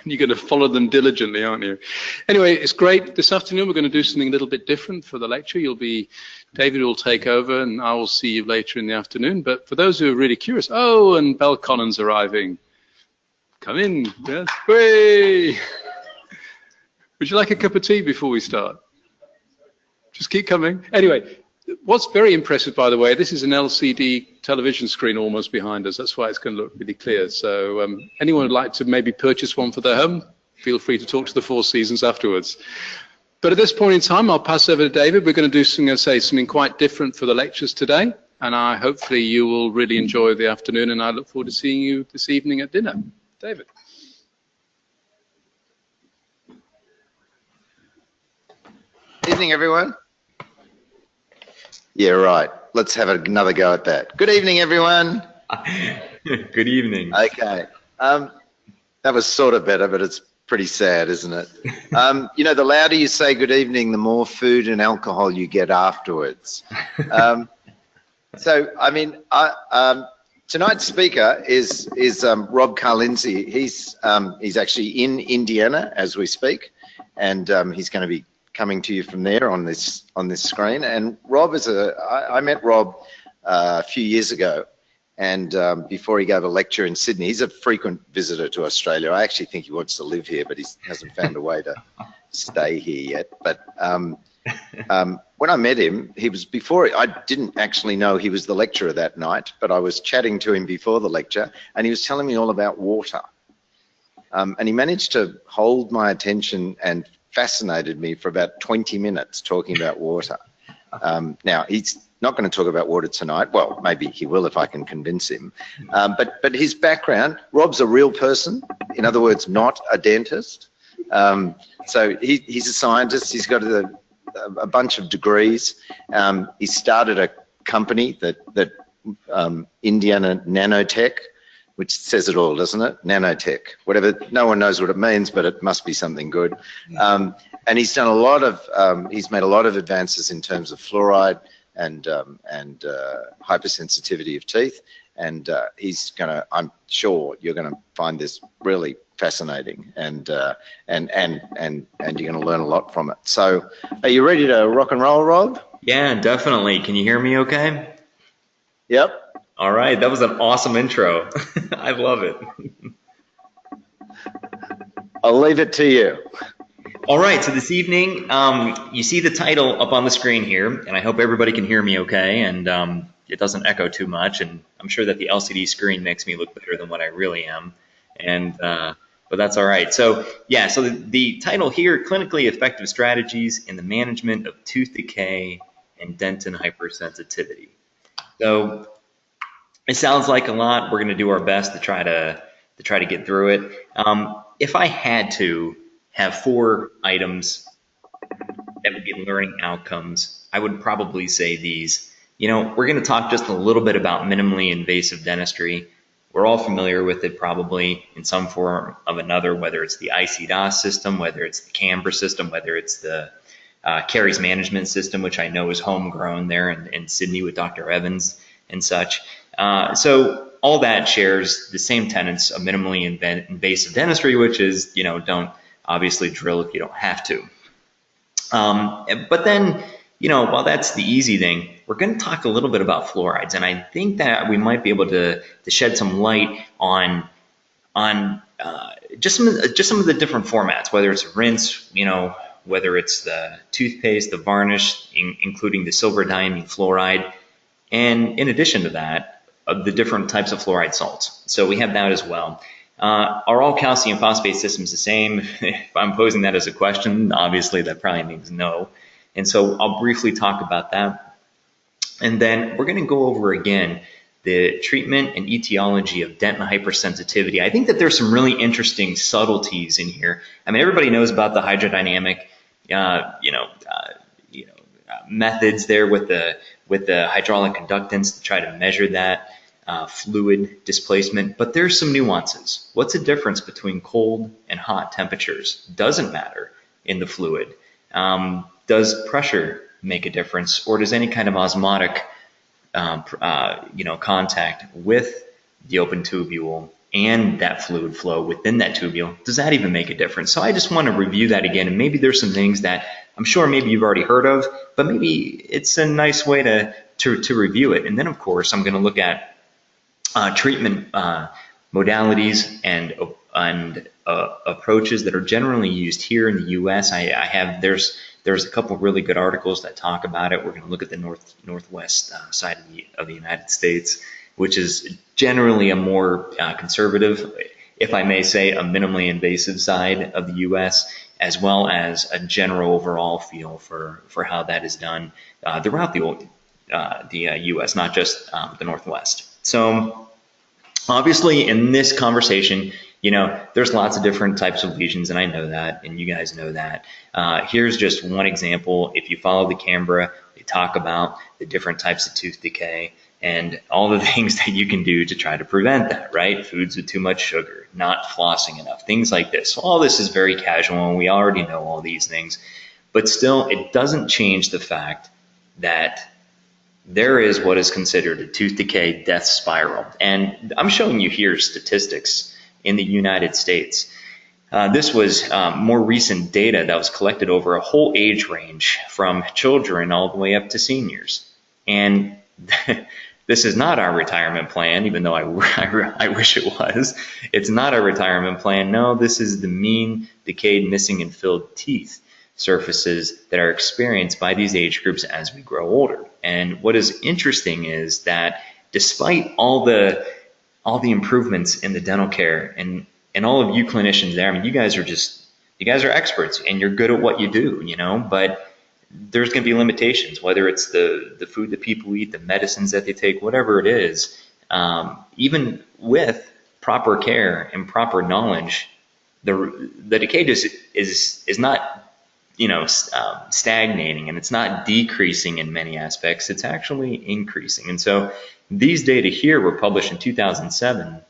You're going to follow them diligently, aren't you? Anyway, it's great. This afternoon we're going to do something a little bit different for the lecture. David will take over and I will see you later in the afternoon. But for those who are really curious, oh, and Belle Collins arriving. Come in. Yes. Hey. Would you like a cup of tea before we start? Just keep coming. Anyway, what's very impressive, by the way, this is an LCD television screen almost behind us. That's why it's going to look really clear. So anyone would like to maybe purchase one for their home, feel free to talk to the Four Seasons afterwards. But at this point in time, I'll pass over to David. We're going to do something quite different for the lectures today. And hopefully you will really enjoy the afternoon. And I look forward to seeing you this evening at dinner. David. Evening, everyone. Yeah, right. Let's have another go at that. Good evening, everyone. Good evening. Okay. That was sort of better, but it's pretty sad, isn't it? You know, the louder you say good evening, the more food and alcohol you get afterwards. So, I mean, tonight's speaker is Rob Carlindsey. He's actually in Indiana as we speak, and he's going to be coming to you from there on this screen. And Rob I met Rob a few years ago, and before he gave a lecture in Sydney. He's a frequent visitor to Australia. I actually think he wants to live here, but he hasn't found a way to stay here yet. But when I met him, I didn't actually know he was the lecturer that night, but I was chatting to him before the lecture, and he was telling me all about water. And he managed to hold my attention and fascinated me for about 20 minutes talking about water. Now, he's not going to talk about water tonight. Well, maybe he will if I can convince him. But his background, Rob's a real person. In other words, not a dentist. So he's a scientist. He's got a bunch of degrees. He started a company that Indiana Nanotech, which says it all, doesn't it? Nanotech, whatever. No one knows what it means, but it must be something good. And he's done he's made a lot of advances in terms of fluoride and hypersensitivity of teeth. And I'm sure you're gonna find this really fascinating, and you're gonna learn a lot from it. So, are you ready to rock and roll, Rob? Yeah, definitely. Can you hear me okay? Yep. All right, that was an awesome intro. I love it. I'll leave it to you. All right, so this evening, you see the title up on the screen here, and I hope everybody can hear me okay, and it doesn't echo too much, and I'm sure that the LCD screen makes me look better than what I really am, but that's all right. So yeah, so the title here, Clinically Effective Strategies in the Management of Tooth Decay and Dentin Hypersensitivity. So it sounds like a lot. We're going to do our best to try to get through it. If I had to have 4 items that would be learning outcomes, I would probably say these. You know, we're going to talk just a little bit about minimally invasive dentistry. We're all familiar with it probably in some form of another, whether it's the IC-DOS system, whether it's the Canberra system, whether it's the caries management system, which I know is homegrown there in Sydney with Dr. Evans and such. So all that shares the same tenets of minimally invasive dentistry, which is, you know, don't obviously drill if you don't have to. But then, you know, while that's the easy thing, we're going to talk a little bit about fluorides, and I think that we might be able to shed some light on just some of the different formats, whether it's rinse, you know, whether it's the toothpaste, the varnish, including the silver diamine fluoride, and in addition to that, the different types of fluoride salts. So we have that as well. Are all calcium phosphate systems the same? If I'm posing that as a question, obviously that probably means no. And so I'll briefly talk about that. And then we're going to go over again the treatment and etiology of dentin hypersensitivity. I think that there's some really interesting subtleties in here. I mean, everybody knows about the hydrodynamic, methods there with the hydraulic conductance to try to measure that fluid displacement. But there's some nuances. What's the difference between cold and hot temperatures? Doesn't matter in the fluid. Does pressure make a difference, or does any kind of osmotic contact with the open tubule and that fluid flow within that tubule, does that even make a difference? So I just want to review that again, and maybe there's some things that I'm sure maybe you've already heard of, but maybe it's a nice way to review it. And then, of course, I'm going to look at treatment modalities and approaches that are generally used here in the U.S. There's a couple really good articles that talk about it. We're going to look at the northwest side of the United States, which is generally a more conservative, if I may say, a minimally invasive side of the U.S., as well as a general overall feel for how that is done throughout the U.S., not just the Northwest. So obviously in this conversation, there's lots of different types of lesions, and I know that, and you guys know that. Here's just one example. If you follow the camera, they talk about the different types of tooth decay and all the things that you can do to try to prevent that, right? Foods with too much sugar, not flossing enough, things like this. So all this is very casual, and we already know all these things. But still, it doesn't change the fact that there is what is considered a tooth decay death spiral. And I'm showing you here statistics in the United States. This was more recent data that was collected over a whole age range from children all the way up to seniors. And this is not our retirement plan, even though I wish it was. It's not our retirement plan. No, this is the mean decayed, missing, and filled teeth surfaces that are experienced by these age groups as we grow older. And what is interesting is that despite all the improvements in the dental care and all of you clinicians there, I mean, you guys are experts and you're good at what you do, but there's going to be limitations, whether it's the food that people eat, the medicines that they take, whatever it is. Even with proper care and proper knowledge, the decay just is not stagnating, and it's not decreasing in many aspects. It's actually increasing. And so these data here were published in 2007.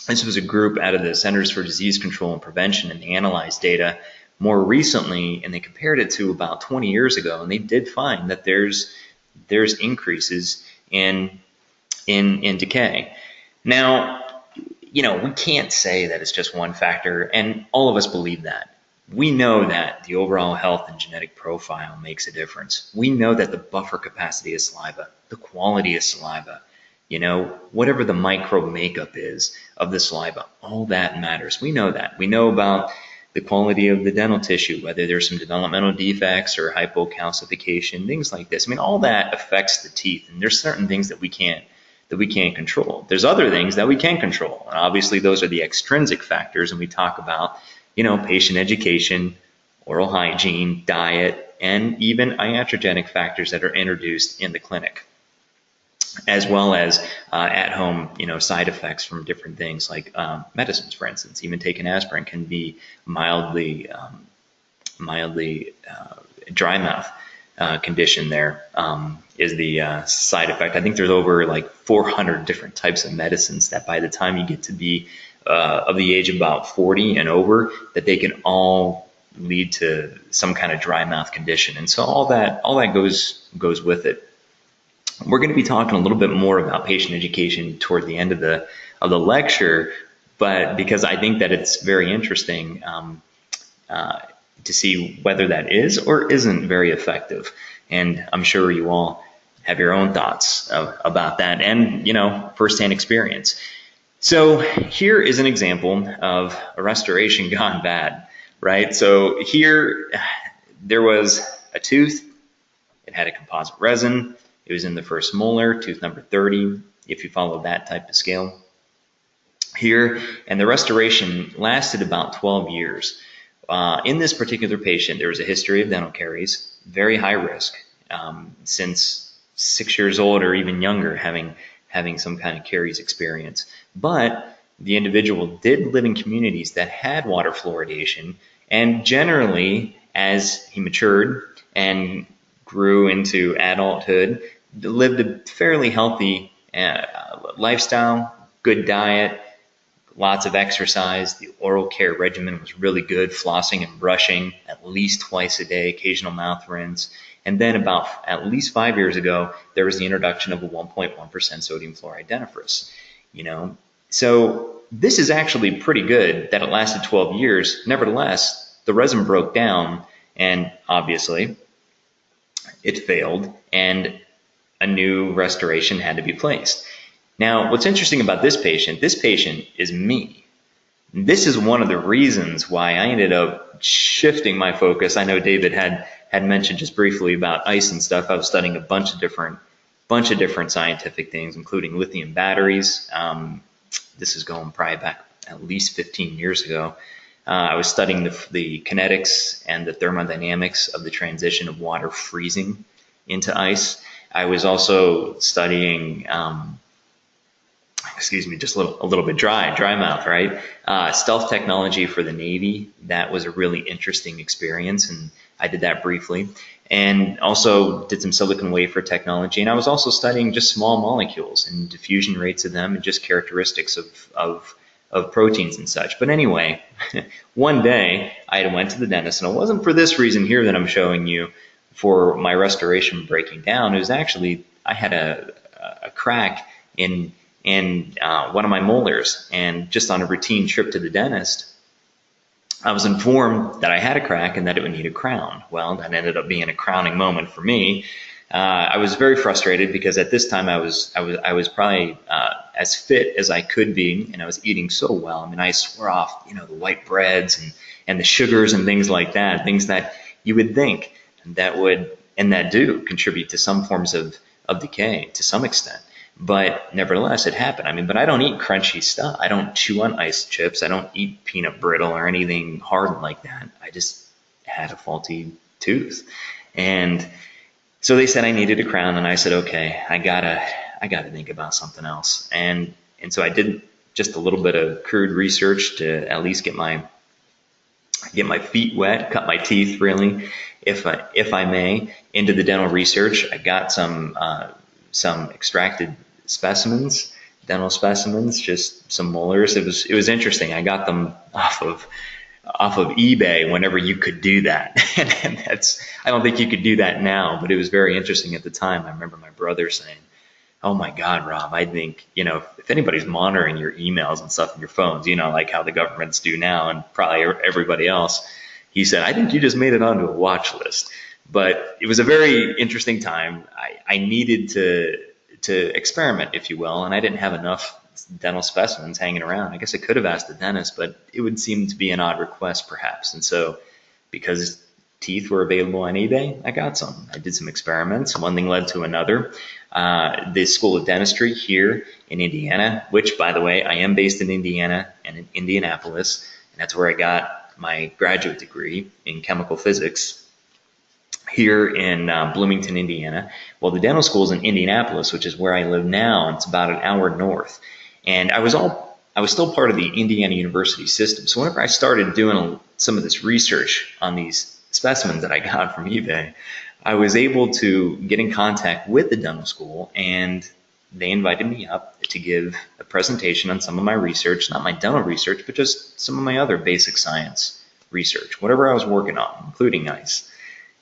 This was a group out of the Centers for Disease Control and Prevention, and they analyzed data more recently, and they compared it to about 20 years ago, and they did find that there's increases in decay. Now, we can't say that it's just one factor, and all of us believe that. We know that the overall health and genetic profile makes a difference. We know that the buffer capacity of saliva, the quality of saliva, whatever the microbe makeup is of the saliva, all that matters. We know that. We know about the quality of the dental tissue, whether there's some developmental defects or hypocalcification, things like this. I mean, all that affects the teeth, and there's certain things that we can't control. There's other things that we can control, and obviously those are the extrinsic factors, and we talk about patient education, oral hygiene, diet, and even iatrogenic factors that are introduced in the clinic, as well as at-home, side effects from different things like medicines, for instance. Even taking aspirin can be mildly dry mouth condition. There is the side effect. I think there's over like 400 different types of medicines that by the time you get to be of the age of about 40 and over, that they can all lead to some kind of dry mouth condition. And so all that goes with it. We're going to be talking a little bit more about patient education toward the end of the lecture, but because I think that it's very interesting to see whether that is or isn't very effective. And I'm sure you all have your own thoughts about that and, firsthand experience. So here is an example of a restoration gone bad, right? So here there was a tooth. It had a composite resin. It was in the first molar, tooth number 30, if you follow that type of scale here. And the restoration lasted about 12 years. In this particular patient, there was a history of dental caries, very high risk, since 6 years old or even younger, having some kind of caries experience. But the individual did live in communities that had water fluoridation, and generally, as he matured and grew into adulthood, lived a fairly healthy lifestyle, good diet, lots of exercise. The oral care regimen was really good, flossing and brushing at least twice a day, occasional mouth rinse. And then about at least 5 years ago, there was the introduction of a 1.1% sodium fluoride dentifrice. So this is actually pretty good that it lasted 12 years. Nevertheless, the resin broke down, and obviously it failed, and a new restoration had to be placed. Now, what's interesting about this patient is me. This is one of the reasons why I ended up shifting my focus. I know David had mentioned just briefly about ice and stuff. I was studying a bunch of different scientific things, including lithium batteries. This is going probably back at least 15 years ago. I was studying the kinetics and the thermodynamics of the transition of water freezing into ice. I was also studying, just a little bit dry mouth, right? Stealth technology for the Navy. That was a really interesting experience, and I did that briefly. And also did some silicon wafer technology. And I was also studying just small molecules and diffusion rates of them and just characteristics of proteins and such. But anyway, one day I went to the dentist, and it wasn't for this reason here that I'm showing you for my restoration breaking down. It was actually, I had a crack in one of my molars, and just on a routine trip to the dentist, I was informed that I had a crack and that it would need a crown. Well, that ended up being a crowning moment for me. I was very frustrated because at this time I was probably as fit as I could be, and I was eating so well. I mean, I swore off, the white breads and the sugars and things like that, things that you would think that would and that do contribute to some forms of decay to some extent. But nevertheless, it happened. I mean, but I don't eat crunchy stuff. I don't chew on ice chips. I don't eat peanut brittle or anything hard like that. I just had a faulty tooth. And so they said I needed a crown, and I said, okay, I gotta think about something else. And so I did just a little bit of crude research to at least get my feet wet, cut my teeth really, if I may, into the dental research. I got some extracted specimens, dental specimens, just some molars. It was interesting. I got them off of eBay whenever you could do that. And I don't think you could do that now, but it was very interesting at the time. I remember my brother saying, "Oh my God, Rob, I think, if anybody's monitoring your emails and stuff on your phones, like how the governments do now and probably everybody else," he said, "I think you just made it onto a watch list." But it was a very interesting time. I needed to experiment, if you will, and I didn't have enough dental specimens hanging around. I guess I could have asked the dentist, but it would seem to be an odd request perhaps. And so because teeth were available on eBay, I got some. I did some experiments. One thing led to another. The School of Dentistry here in Indiana, which, by the way, I am based in Indiana and in Indianapolis, and that's where I got my graduate degree in chemical physics, here in Bloomington, Indiana. Well, the dental school is in Indianapolis, which is where I live now. It's about an hour north. And I was still part of the Indiana University system. So whenever I started doing some of this research on these specimens that I got from eBay, I was able to get in contact with the dental school, and they invited me up to give a presentation on some of my research, not my dental research, but just some of my other basic science research, whatever I was working on, including ice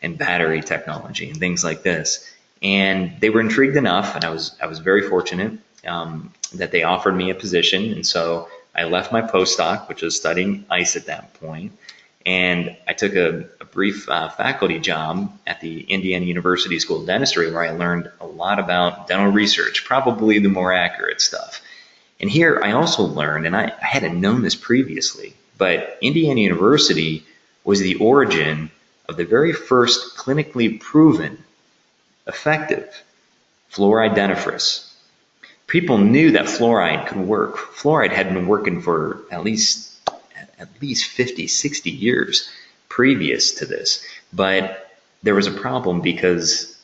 and battery technology and things like this. And they were intrigued enough, and I was very fortunate that they offered me a position. And so I left my postdoc, which was studying ice at that point, and I took a brief faculty job at the Indiana University School of Dentistry, where I learned a lot about dental research, probably the more accurate stuff. And here I also learned, and I hadn't known this previously, but Indiana University was the origin of the very first clinically proven effective fluoride dentifrice. People knew that fluoride could work. Fluoride had been working for at least 50, 60 years previous to this. But there was a problem because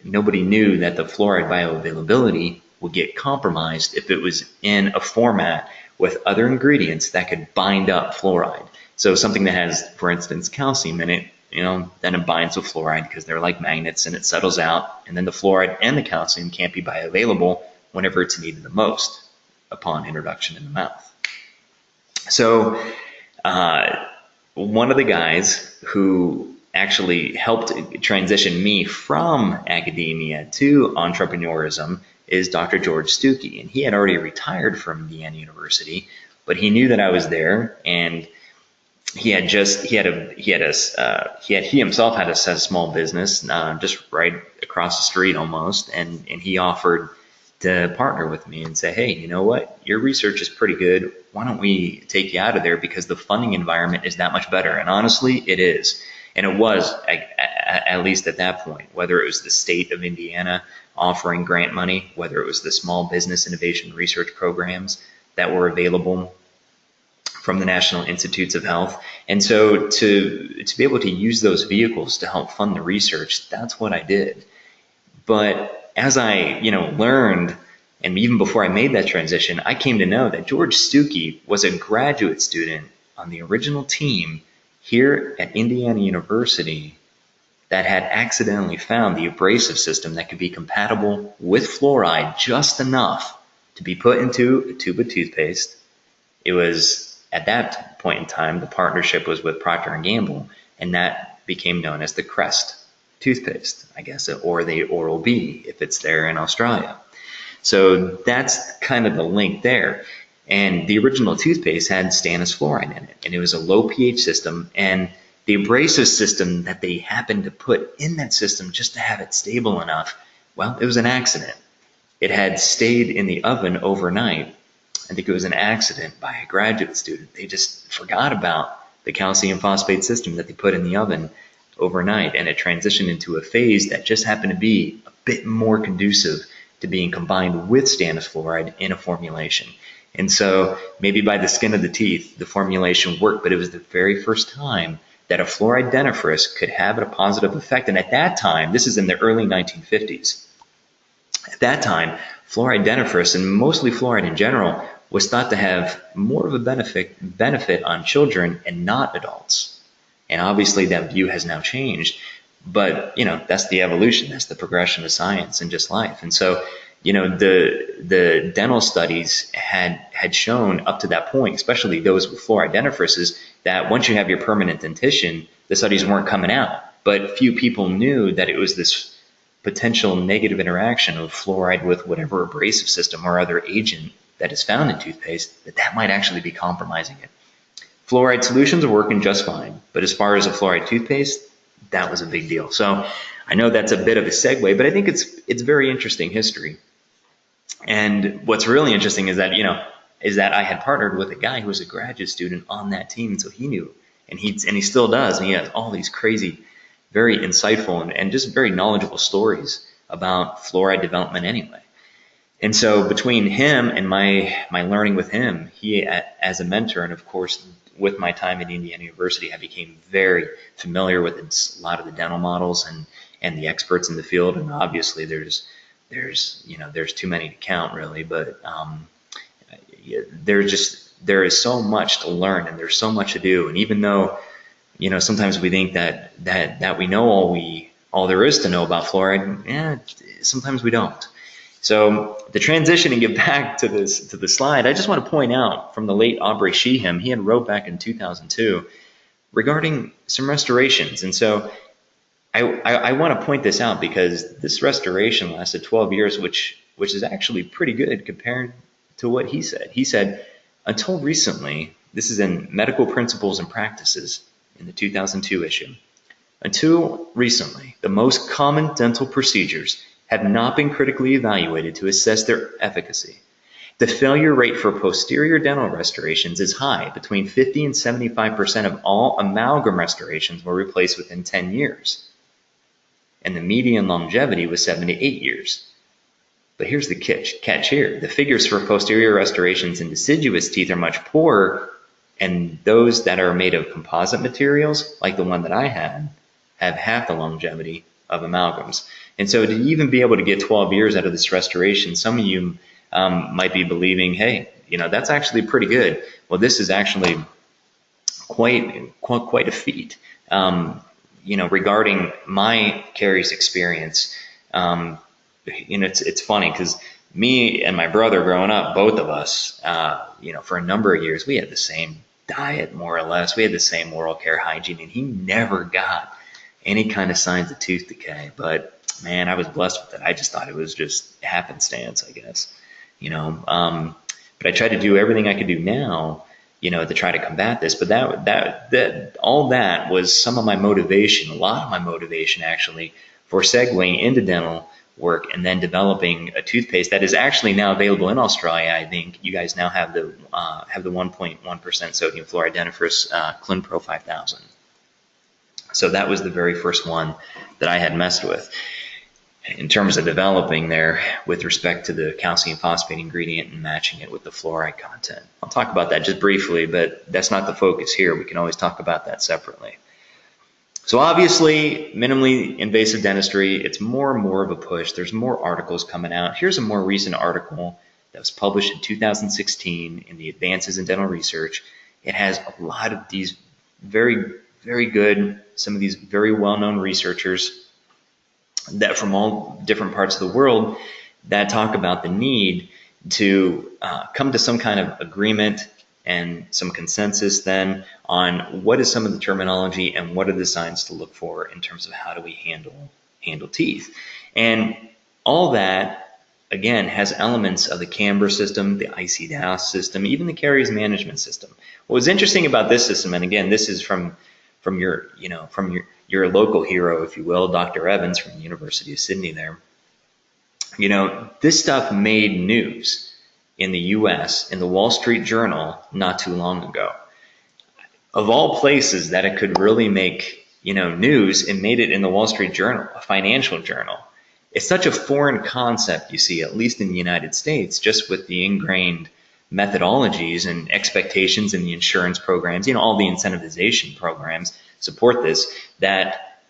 nobody knew that the fluoride bioavailability would get compromised if it was in a format with other ingredients that could bind up fluoride. So something that has, for instance, calcium in it, then it binds with fluoride because they're like magnets, and it settles out, and then the fluoride and the calcium can't be bioavailable whenever it's needed the most upon introduction in the mouth. So one of the guys who actually helped transition me from academia to entrepreneurism is Dr. George Stuckey, and he had already retired from Indiana University But he knew that I was there, and he himself had a small business just right across the street almost, and he offered to partner with me and say, hey, you know what, your research is pretty good, why don't we take you out of there, because the funding environment is that much better. And honestly, it is. And it was, at least at that point, whether it was the state of Indiana offering grant money, whether it was the small business innovation research programs that were available from the National Institutes of Health. And so to be able to use those vehicles to help fund the research, that's what I did. But as I, learned, and even before I made that transition, I came to know that George Stuckey was a graduate student on the original team here at Indiana University that had accidentally found the abrasive system that could be compatible with fluoride just enough to be put into a tube of toothpaste. It was, at that point in time, the partnership was with Procter & Gamble, and that became known as the Crest toothpaste, I guess, or the Oral-B if it's there in Australia. So that's kind of the link there. And the original toothpaste had stannous fluoride in it, and it was a low pH system, and the abrasive system that they happened to put in that system just to have it stable enough, well, it was an accident. It had stayed in the oven overnight. I think it was an accident by a graduate student. They just forgot about the calcium phosphate system that they put in the oven overnight, and it transitioned into a phase that just happened to be a bit more conducive to being combined with stannous fluoride in a formulation. And so maybe by the skin of the teeth, the formulation worked, but it was the very first time that a fluoride dentifrice could have a positive effect. And at that time, this is in the early 1950s, at that time, fluoride dentifrice, and mostly fluoride in general, was thought to have more of a benefit on children and not adults. And obviously that view has now changed, but that's the evolution, that's the progression of science and just life. And so, the dental studies had shown up to that point, especially those with fluoride dentifrices, that once you have your permanent dentition, the studies weren't coming out. But few people knew that it was this potential negative interaction of fluoride with whatever abrasive system or other agent that is found in toothpaste, that might actually be compromising it. Fluoride solutions are working just fine, but as far as a fluoride toothpaste, that was a big deal. So I know that's a bit of a segue, but I think it's very interesting history. And what's really interesting is that, I had partnered with a guy who was a graduate student on that team, so he knew, and he still does, and he has all these crazy, very insightful and just very knowledgeable stories about fluoride development anyway. And so between him and my learning with him, he as a mentor, and of course with my time at Indiana University, I became very familiar with a lot of the dental models and the experts in the field. And obviously there's too many to count really, but there is so much to learn, and there's so much to do. And even though sometimes we think that we know all there is to know about fluoride, sometimes we don't. So the transition, and get back to the slide, I just want to point out from the late Aubrey Sheehan, he had wrote back in 2002 regarding some restorations. And so I want to point this out because this restoration lasted 12 years, which is actually pretty good compared to what he said. He said, until recently, this is in Medical Principles and Practices in the 2002 issue, until recently, the most common dental procedures have not been critically evaluated to assess their efficacy. The failure rate for posterior dental restorations is high. Between 50 and 75% of all amalgam restorations were replaced within 10 years. And the median longevity was 7 to 8 years. But here's the catch here. The figures for posterior restorations in deciduous teeth are much poorer, and those that are made of composite materials, like the one that I had, have half the longevity of amalgams. And so to even be able to get 12 years out of this restoration, some of you might be believing, hey, that's actually pretty good. Well, this is actually quite a feat. Regarding my caries experience, it's funny because me and my brother growing up, both of us, for a number of years, we had the same diet, more or less. We had the same oral care hygiene, and he never got any kind of signs of tooth decay. But man, I was blessed with it. I just thought it was just happenstance, I guess, But I try to do everything I could do now, to try to combat this. But all that was some of my motivation, a lot of my motivation actually, for segueing into dental work and then developing a toothpaste that is actually now available in Australia. I think you guys now have the 1.1% sodium fluoride dentifrice ClinPro 5000. So that was the very first one that I had messed with in terms of developing there with respect to the calcium phosphate ingredient and matching it with the fluoride content. I'll talk about that just briefly, but that's not the focus here. We can always talk about that separately. So obviously, minimally invasive dentistry, it's more and more of a push. There's more articles coming out. Here's a more recent article that was published in 2016 in the Advances in Dental Research. It has a lot of these very, very good, some of these very well-known researchers that from all different parts of the world that talk about the need to come to some kind of agreement and some consensus then on what is some of the terminology and what are the signs to look for in terms of how do we handle teeth. And all that, again, has elements of the camber system, the ICDAS system, even the caries management system. What was interesting about this system, and again, this is from your local hero, if you will, Dr. Evans from the University of Sydney there. This stuff made news in the US in the Wall Street Journal not too long ago. Of all places that it could really make, news, it made it in the Wall Street Journal, a financial journal. It's such a foreign concept, you see, at least in the United States, just with the ingrained methodologies and expectations in the insurance programs, all the incentivization programs support this, that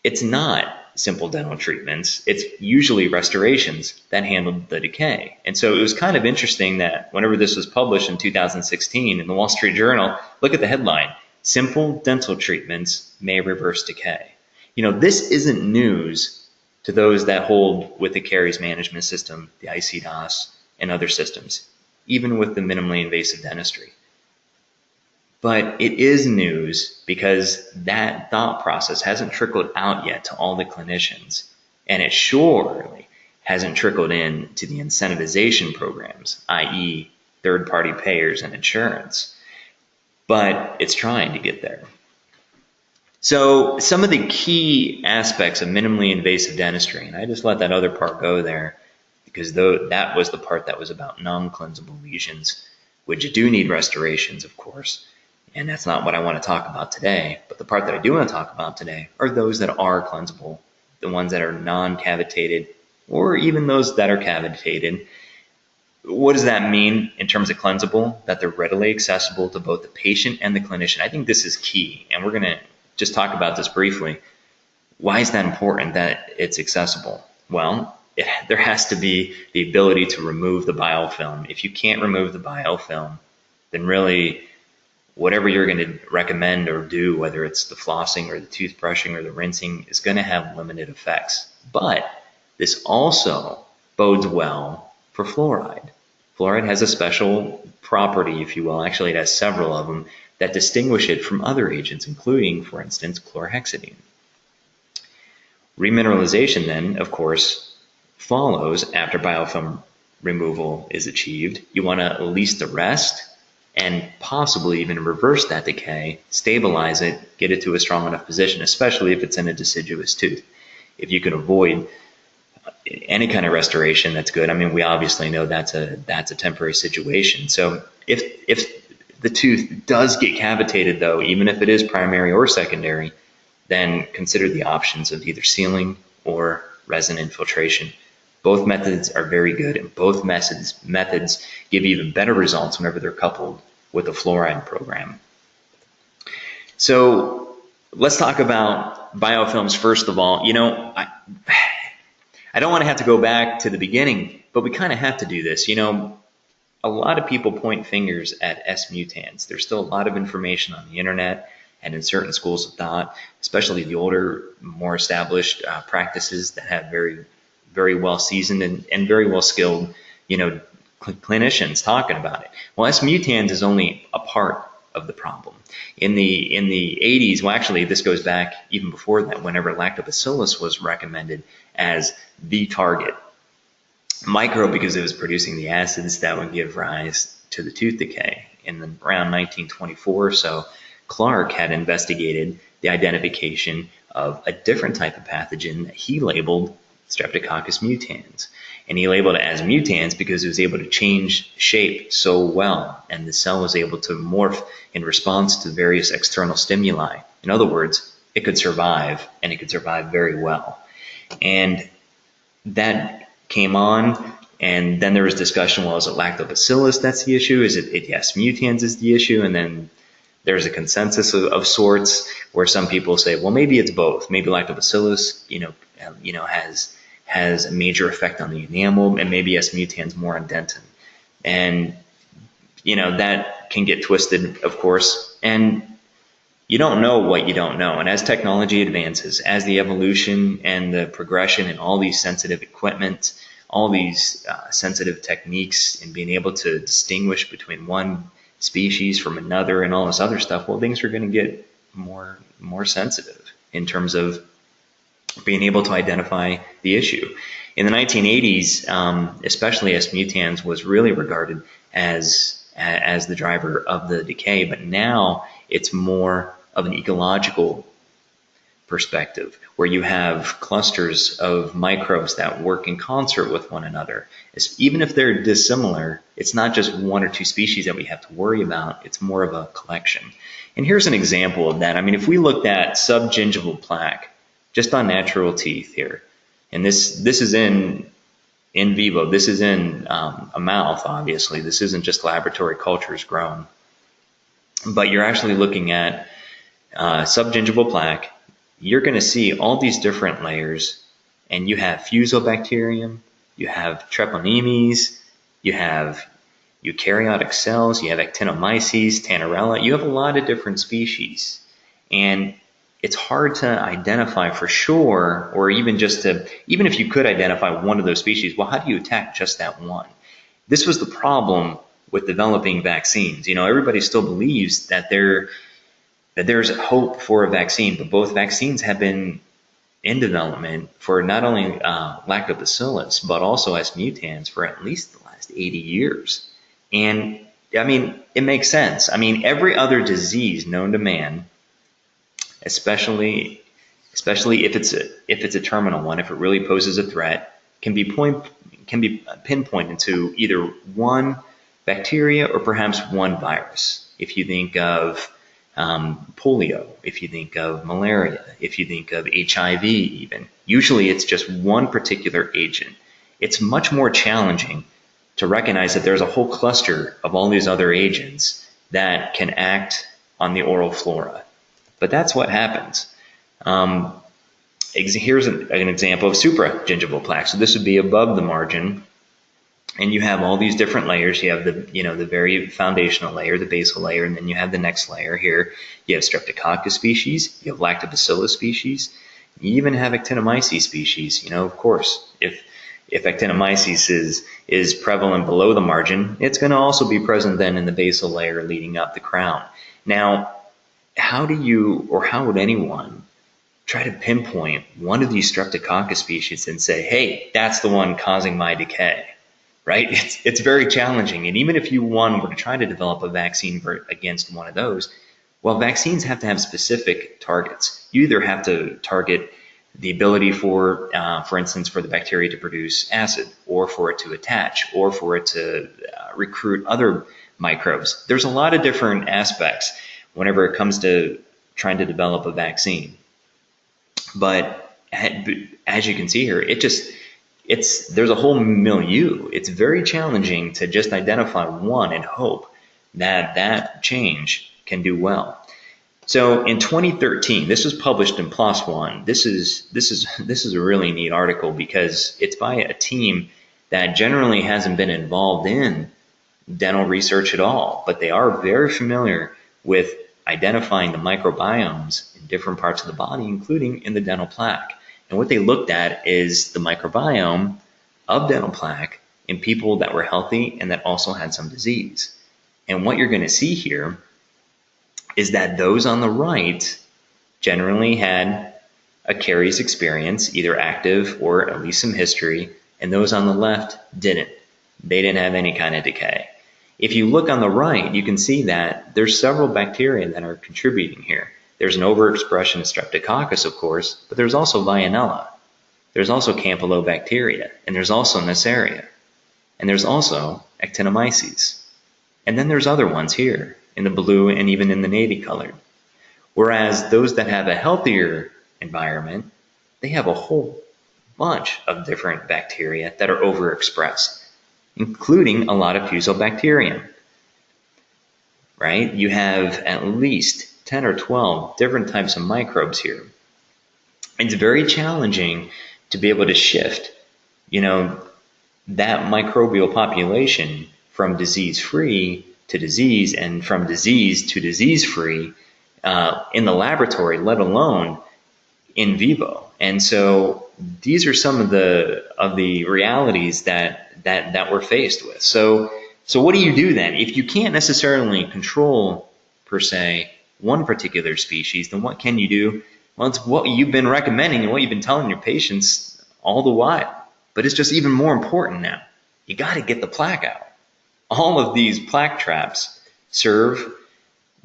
it's not simple dental treatments. It's usually restorations that handled the decay. And so it was kind of interesting that whenever this was published in 2016 in the Wall Street Journal, look at the headline, "Simple dental treatments may reverse decay." This isn't news to those that hold with the caries management system, the ICDAS, and other systems, even with the minimally invasive dentistry. But it is news because that thought process hasn't trickled out yet to all the clinicians, and it surely hasn't trickled in to the incentivization programs, i.e. third-party payers and insurance. But it's trying to get there. So some of the key aspects of minimally invasive dentistry, and I just let that other part go there because that was the part that was about non-cleansable lesions, which do need restorations, of course. And that's not what I want to talk about today. But the part that I do want to talk about today are those that are cleansable, the ones that are non-cavitated, or even those that are cavitated. What does that mean in terms of cleansable? That they're readily accessible to both the patient and the clinician. I think this is key, and we're going to just talk about this briefly. Why is that important that it's accessible? Well, there has to be the ability to remove the biofilm. If you can't remove the biofilm, then really whatever you're going to recommend or do, whether it's the flossing or the toothbrushing or the rinsing, is going to have limited effects. But this also bodes well for fluoride. Fluoride has a special property, if you will, actually it has several of them, that distinguish it from other agents, including, for instance, chlorhexidine. Remineralization then, of course, follows after biofilm removal is achieved. You want to release the rest and possibly even reverse that decay, stabilize it, get it to a strong enough position, especially if it's in a deciduous tooth. If you can avoid any kind of restoration, that's good. I mean, we obviously know that's a temporary situation. So if the tooth does get cavitated, though, even if it is primary or secondary, then consider the options of either sealing or resin infiltration. Both methods are very good, and both methods give even better results whenever they're coupled with a fluoride program. So let's talk about biofilms first of all. I don't want to have to go back to the beginning, but we kind of have to do this. A lot of people point fingers at S mutans. There's still a lot of information on the internet and in certain schools of thought, especially the older, more established practices that have very, very well seasoned and very well skilled, clinicians talking about it. Well, S mutans is only a part of the problem. In the 80s, well, actually, this goes back even before that, whenever lactobacillus was recommended as the target. Microbe because it was producing the acids that would give rise to the tooth decay. In around 1924 or so, Clark had investigated the identification of a different type of pathogen that he labeled Streptococcus mutans. And he labeled it as mutans because it was able to change shape so well, and the cell was able to morph in response to various external stimuli. In other words, it could survive, and it could survive very well. And that came on, and then there was discussion, well, is it lactobacillus that's the issue? Is it yes, mutans is the issue? And then there's a consensus of sorts where some people say, well, maybe it's both. Maybe lactobacillus, has a major effect on the enamel, and maybe S. mutans more on dentin. And, that can get twisted, of course. And you don't know what you don't know. And as technology advances, as the evolution and the progression and all these sensitive equipment, all these sensitive techniques and being able to distinguish between one species from another and all this other stuff, well, things are going to get more sensitive in terms of being able to identify the issue. In the 1980s, especially S. mutans was really regarded as the driver of the decay, but now it's more of an ecological perspective, where you have clusters of microbes that work in concert with one another. Even if they're dissimilar, it's not just one or two species that we have to worry about, it's more of a collection. And here's an example of that. I mean, if we looked at subgingival plaque, just on natural teeth here, and this is in vivo, this is in a mouth, obviously, this isn't just laboratory cultures grown, but you're actually looking at subgingival plaque. You're going to see all these different layers, and you have fusobacterium, you have treponemes, you have eukaryotic cells, you have actinomyces, tannerella, you have a lot of different species. And it's hard to identify for sure, or even if you could identify one of those species, well, how do you attack just that one? This was the problem with developing vaccines. Everybody still believes that there's hope for a vaccine, but both vaccines have been in development for not only lactobacillus, but also S. mutans for at least the last 80 years. And I mean, it makes sense. I mean, every other disease known to man, especially if it's a terminal one, if it really poses a threat, can be pinpointed to either one bacteria or perhaps one virus. If you think of polio, if you think of malaria, if you think of HIV even, usually it's just one particular agent. It's much more challenging to recognize that there's a whole cluster of all these other agents that can act on the oral flora. But that's what happens. Here's an example of supragingival plaque. So this would be above the margin, and you have all these different layers. You have the very foundational layer, the basal layer, and then you have the next layer here. You have Streptococcus species, you have Lactobacillus species, you even have Actinomyces species. Of course, if Actinomyces is prevalent below the margin, it's going to also be present then in the basal layer leading up the crown. Now, how would anyone try to pinpoint one of these Streptococcus species and say, hey, that's the one causing my decay? Right? It's very challenging. And even if you were to try to develop a vaccine against one of those, well, vaccines have to have specific targets. You either have to target the ability for instance, for the bacteria to produce acid, or for it to attach, or for it to recruit other microbes. There's a lot of different aspects whenever it comes to trying to develop a vaccine. But as you can see here, there's a whole milieu. It's very challenging to just identify one and hope that change can do well. So in 2013, this was published in PLOS One. This is a really neat article because it's by a team that generally hasn't been involved in dental research at all, but they are very familiar with identifying the microbiomes in different parts of the body, including in the dental plaque. And what they looked at is the microbiome of dental plaque in people that were healthy and that also had some disease. And what you're going to see here is that those on the right generally had a caries experience, either active or at least some history and those on the left didn't. They didn't have any kind of decay. If you look on the right, you can see that there's several bacteria that are contributing here. There's an overexpression of streptococcus, of course, but there's also Veillonella. There's also Campylobacteria, and there's also Neisseria, and there's also Actinomyces. And then there's other ones here in the blue and even in the navy colored. Whereas those that have a healthier environment, they have a whole bunch of different bacteria that are overexpressed, including a lot of Fusobacterium, right? You have at least 10 or 12 different types of microbes here. It's very challenging to be able to shift, that microbial population from disease-free to disease and from disease to disease-free in the laboratory, let alone in vivo. And so these are some of the realities that we're faced with. So what do you do then? If you can't necessarily control, per se, one particular species, then what can you do? Well, it's what you've been recommending and what you've been telling your patients all the while. But it's just even more important now. You got to get the plaque out. All of these plaque traps serve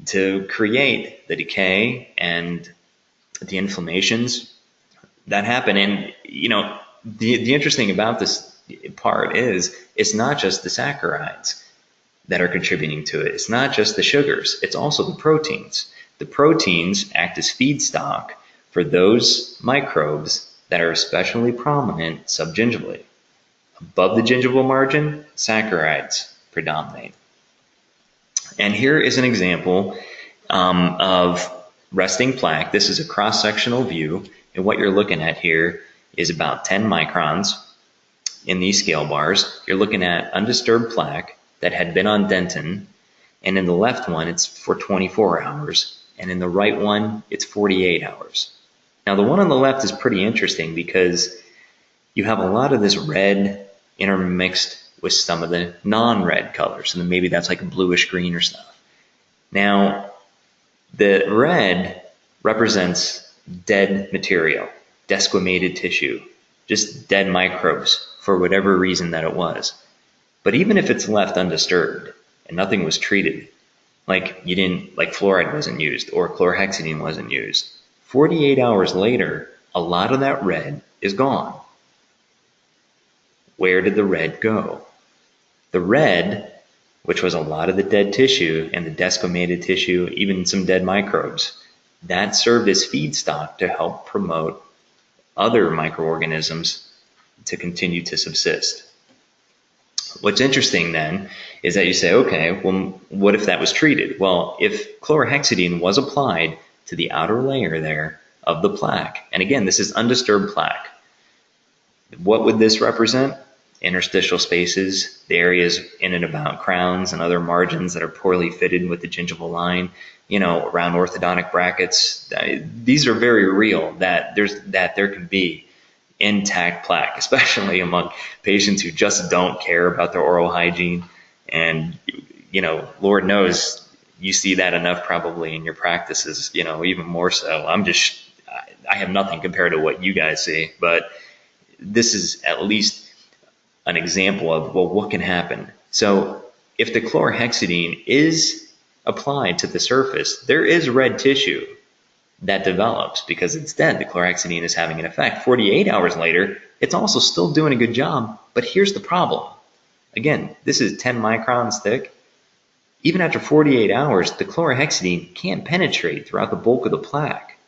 to create the decay and the inflammations that happen. And, the interesting about this part is it's not just the saccharides that are contributing to it. It's not just the sugars. It's also the proteins. The proteins act as feedstock for those microbes that are especially prominent subgingivally. Above the gingival margin, saccharides predominate. And here is an example of resting plaque. This is a cross-sectional view, and what you're looking at here is about 10 microns in these scale bars. You're looking at undisturbed plaque that had been on dentin, and in the left one, it's for 24 hours, and in the right one, it's 48 hours. Now, the one on the left is pretty interesting because you have a lot of this red intermixed with some of the non-red colors, and then maybe that's like a bluish green or stuff. Now, the red represents dead material, desquamated tissue, just dead microbes for whatever reason that it was. But even if it's left undisturbed and nothing was treated, like fluoride wasn't used or chlorhexidine wasn't used, 48 hours later, a lot of that red is gone. Where did the red go? The red, which was a lot of the dead tissue and the desquamated tissue, even some dead microbes, that served as feedstock to help promote other microorganisms to continue to subsist. What's interesting then is that you say, okay, well, what if that was treated? Well, if chlorhexidine was applied to the outer layer there of the plaque, and again, this is undisturbed plaque, what would this represent? Interstitial spaces, the areas in and about crowns and other margins that are poorly fitted with the gingival line, around orthodontic brackets. These are very real, that there can be intact plaque, especially among patients who just don't care about their oral hygiene. And, Lord knows you see that enough probably in your practices, even more so. I have nothing compared to what you guys see, but this is at least an example of, well, what can happen? So if the chlorhexidine is applied to the surface, there is red tissue that develops because it's dead. The chlorhexidine is having an effect. 48 hours later, it's also still doing a good job, but here's the problem. Again, this is 10 microns thick. Even after 48 hours, the chlorhexidine can't penetrate throughout the bulk of the plaque.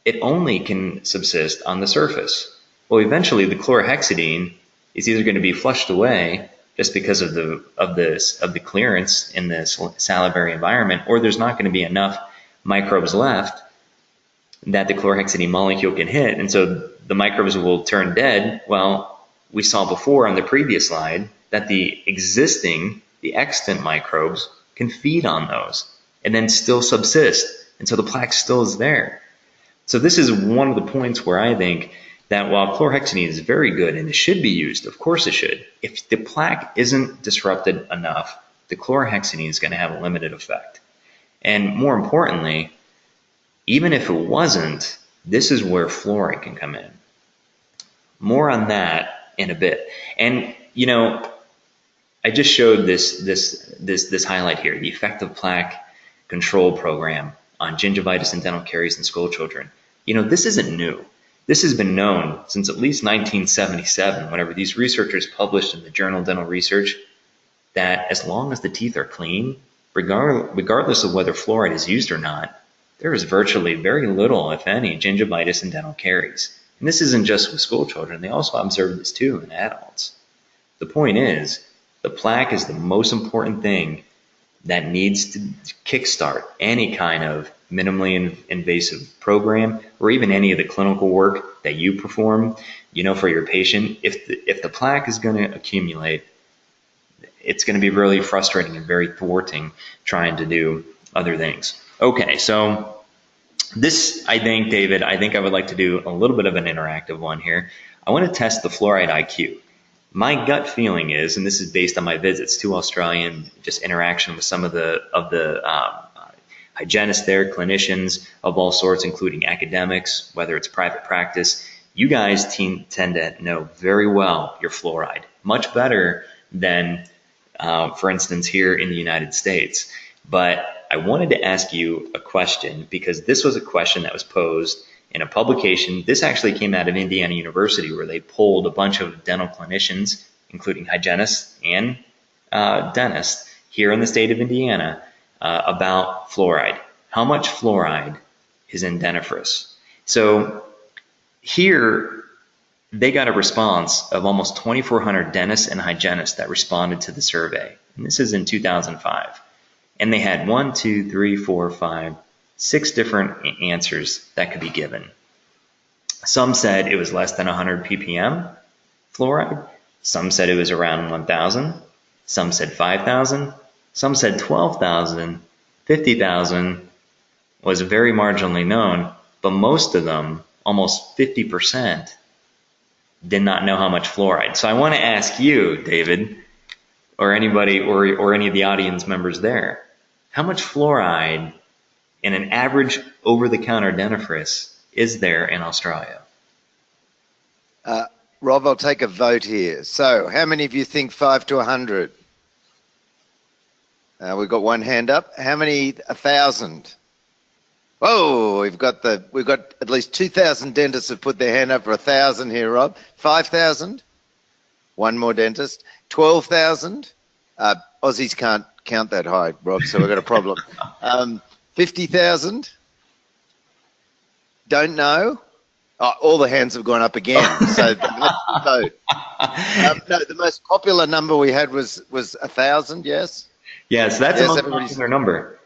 It only can subsist on the surface. Well, eventually the chlorhexidine is either going to be flushed away just because of the clearance in the salivary environment, or there's not going to be enough microbes left that the chlorhexidine molecule can hit, and so the microbes will turn dead. Well, we saw before on the previous slide that the extant microbes can feed on those and then still subsist, and so the plaque still is there. So this is one of the points where I think that while chlorhexidine is very good and it should be used, of course it should, if the plaque isn't disrupted enough, the chlorhexidine is going to have a limited effect. And more importantly, even if it wasn't, this is where fluoride can come in. More on that in a bit. And, you know, I just showed this highlight here, the effective plaque control program on gingivitis and dental caries in school children. You know, this isn't new. This has been known since at least 1977, whenever these researchers published in the journal Dental Research that as long as the teeth are clean, regardless of whether fluoride is used or not, there is virtually very little, if any, gingivitis and dental caries. And this isn't just with school children. They also observe this too in adults. The point is, the plaque is the most important thing that needs to kickstart any kind of minimally invasive program, or even any of the clinical work that you perform, you know, for your patient. If the plaque is going to accumulate, it's going to be really frustrating and very thwarting trying to do other things. Okay, so this, I think, David, I would like to do a little bit of an interactive one here. I want to test the fluoride IQ. My gut feeling is, and this is based on my visits to Australia and just interaction with some of the hygienists there, clinicians of all sorts, including academics, whether it's private practice, you guys tend to know very well your fluoride, much better than, for instance, here in the United States. But I wanted to ask you a question because this was a question that was posed in a publication. This actually came out of Indiana University, where they polled a bunch of dental clinicians, including hygienists and dentists here in the state of Indiana, about fluoride. How much fluoride is in dentifrice? So here they got a response of almost 2,400 dentists and hygienists that responded to the survey. And this is in 2005. And they had 6 different answers that could be given. Some said it was less than 100 ppm fluoride. Some said it was around 1,000. Some said 5,000. Some said 12,000. 50,000 was very marginally known, but most of them, almost 50%, did not know how much fluoride. So I want to ask you, David, or anybody, or any of the audience members there, how much fluoride in an average over-the-counter dentifrice is there in Australia? Rob, I'll take a vote here. So how many of you think 5 to 100? We've got one hand up. How many? 1,000? Oh, we've got at least 2,000 dentists have put their hand up for 1,000 here, Rob. 5,000? One more dentist. 12,000? Aussies can't count that high, Rob, so we've got a problem. 50,000? Don't know? Oh, all the hands have gone up again, so let's vote. No, the most popular number we had was 1,000, yes? Yes, that's a most popular number.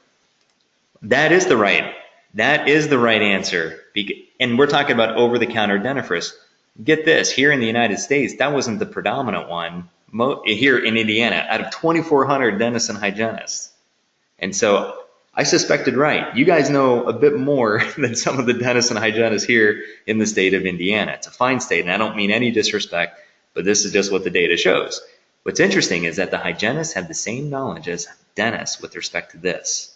That is the right answer. And we're talking about over-the-counter dentifrice. Get this, here in the United States, that wasn't the predominant one. Here in Indiana, out of 2,400 dentists and hygienists. And so I suspected right. You guys know a bit more than some of the dentists and hygienists here in the state of Indiana. It's a fine state, and I don't mean any disrespect, but this is just what the data shows. What's interesting is that the hygienists have the same knowledge as dentists with respect to this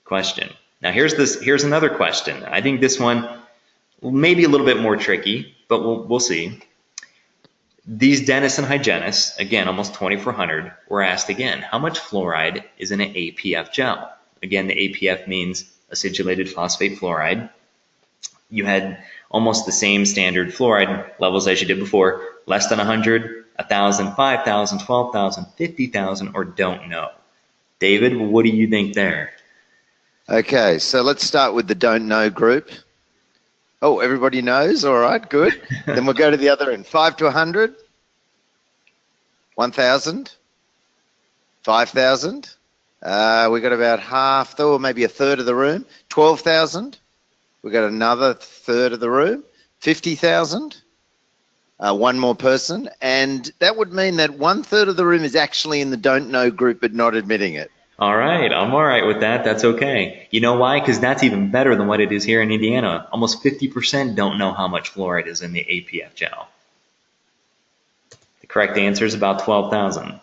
question. Now here's another question. I think this one may be a little bit more tricky, but we'll see. These dentists and hygienists, again, almost 2,400, were asked again, how much fluoride is in an APF gel? Again, the APF means acidulated phosphate fluoride. You had almost the same standard fluoride levels as you did before, less than 100, 1,000, 5,000, 12,000, 50,000, or don't know. David, what do you think there? Okay, so let's start with the don't know group. Oh, everybody knows? All right, good. Then we'll go to the other end. 5 to 100? 1,000? 5,000? We got about half, or maybe a third of the room. 12,000? We got another third of the room. 50,000? One more person. And that would mean that 1/3 of the room is actually in the don't know group but not admitting it. All right, I'm all right with that. That's okay. You know why? Because that's even better than what it is here in Indiana. Almost 50% don't know how much fluoride is in the APF gel. The correct answer is about 12,000.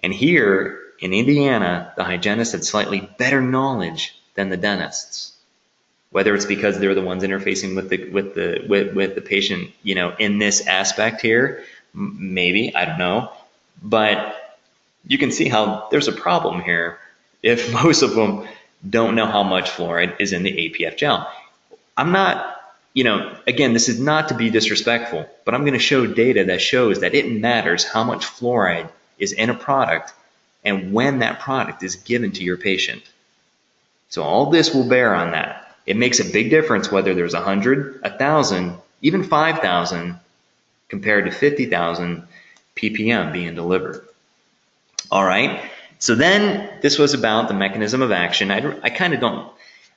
And here in Indiana, the hygienists had slightly better knowledge than the dentists. Whether it's because they're the ones interfacing with the patient, you know, in this aspect here, Maybe, I don't know. But you can see how there's a problem here if most of them don't know how much fluoride is in the APF gel. I'm not, again, this is not to be disrespectful, but I'm going to show data that shows that it matters how much fluoride is in a product and when that product is given to your patient. So all this will bear on that. It makes a big difference whether there's 100, 1,000, even 5,000 compared to 50,000 ppm being delivered. All right. So then this was about the mechanism of action. I kind of don't,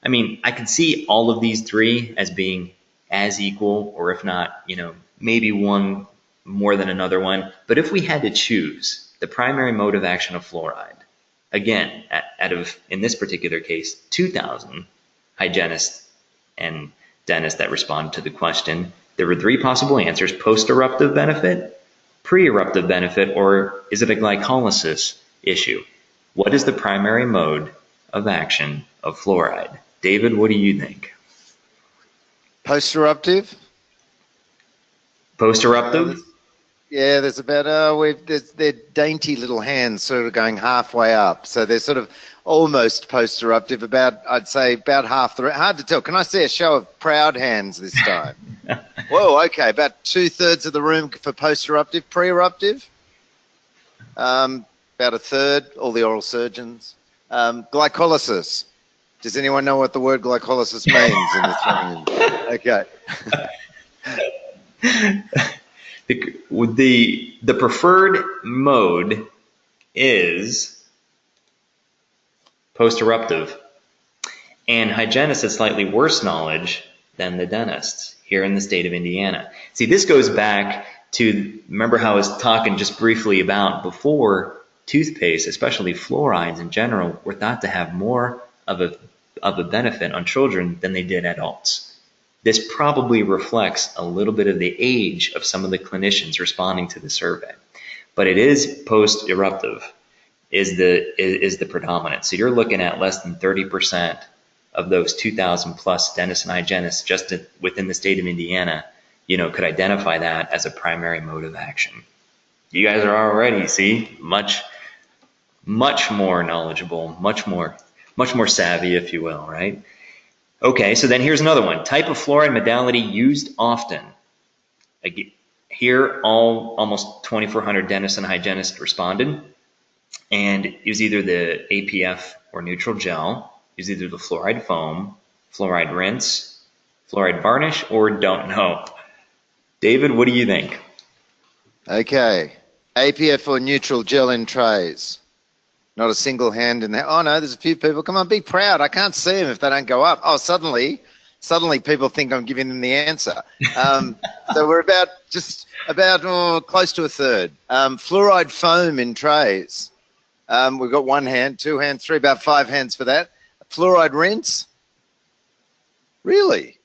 I can see all of these three as being as equal, or if not, maybe one more than another one. But if we had to choose the primary mode of action of fluoride, again, out of, in this particular case, 2,000 hygienists and dentists that responded to the question, there were three possible answers: post-eruptive benefit, pre-eruptive benefit, or is it a glycolysis issue? What is the primary mode of action of fluoride? David, what do you think? Post-eruptive? Post-eruptive? Yeah, there's about, they're dainty little hands sort of going halfway up. So they're sort of almost post-eruptive, I'd say about half the, hard to tell. Can I see a show of proud hands this time? Whoa, okay, about 2/3 of the room for post-eruptive. Pre-eruptive? About a third, all the oral surgeons. Glycolysis. Does anyone know what the word glycolysis means in this room? Okay. The preferred mode is post-eruptive. And hygienists had slightly worse knowledge than the dentists here in the state of Indiana. See, this goes back to, remember how I was talking just briefly about before, toothpaste, especially fluorides in general, were thought to have more of a benefit on children than they did adults. This probably reflects a little bit of the age of some of the clinicians responding to the survey. But it is post-eruptive is the predominant. So you're looking at less than 30% of those 2,000 plus dentists and hygienists just within the state of Indiana, could identify that as a primary mode of action. You guys are already, see, much more knowledgeable, much more savvy, if you will, right? Okay, so then here's another one. Type of fluoride modality used often. Here, almost 2,400 dentists and hygienists responded, and it was either the APF or neutral gel. It was either the fluoride foam, fluoride rinse, fluoride varnish, or don't know. David, what do you think? Okay. APF or neutral gel in trays. Not a single hand in there. Oh, no, there's a few people. Come on, be proud. I can't see them if they don't go up. Oh, suddenly people think I'm giving them the answer. So we're about close to a third. Fluoride foam in trays. We've got 1 hand, 2 hands, 3, about 5 hands for that. Fluoride rinse. Really?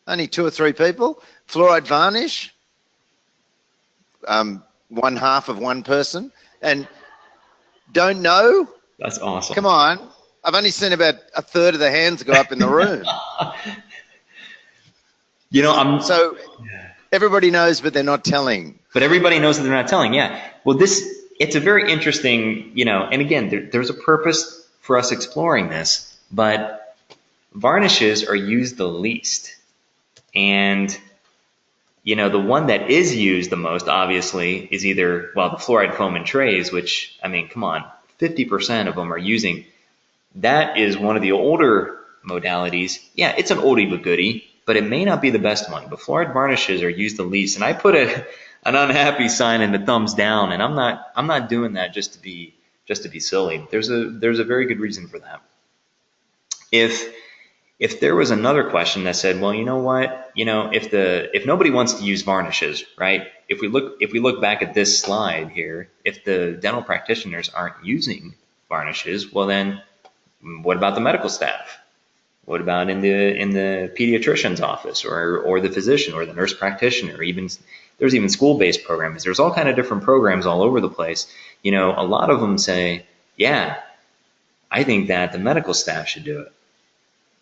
Only 2 or 3 people. Fluoride varnish. 1/2 of 1 person. And don't know? That's awesome. Come on. I've only seen about a third of the hands go up in the room. So everybody knows, but they're not telling. But everybody knows that they're not telling, yeah. Well, it's a very interesting, and again, there's a purpose for us exploring this, but varnishes are used the least. And, the one that is used the most, obviously, is either, the fluoride foam in trays, which, come on, 50% of them are using. That is one of the older modalities. Yeah, it's an oldie but goodie, but it may not be the best one. But fluoride varnishes are used the least. And I put an unhappy sign in the thumbs down, and I'm not doing that just to be silly. There's a very good reason for that. If there was another question that said, well, you know what, if nobody wants to use varnishes, right? If we look back at this slide here, if the dental practitioners aren't using varnishes, well then, what about the medical staff? What about in the pediatrician's office or the physician or the nurse practitioner? There's even school-based programs. There's all kind of different programs all over the place. A lot of them say, yeah, I think that the medical staff should do it.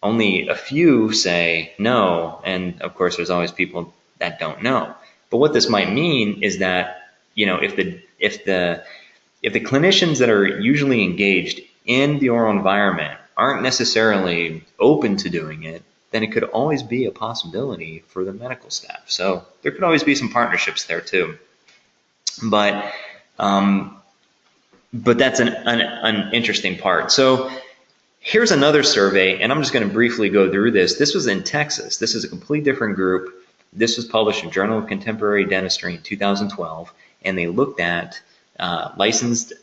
Only a few say no, and of course there's always people that don't know. But what this might mean is that if the clinicians that are usually engaged in the oral environment aren't necessarily open to doing it, then it could always be a possibility for the medical staff. So there could always be some partnerships there too. But that's an interesting part. So here's another survey, and I'm just going to briefly go through this. This was in Texas. This is a completely different group. This was published in Journal of Contemporary Dentistry in 2012, and they looked at licensed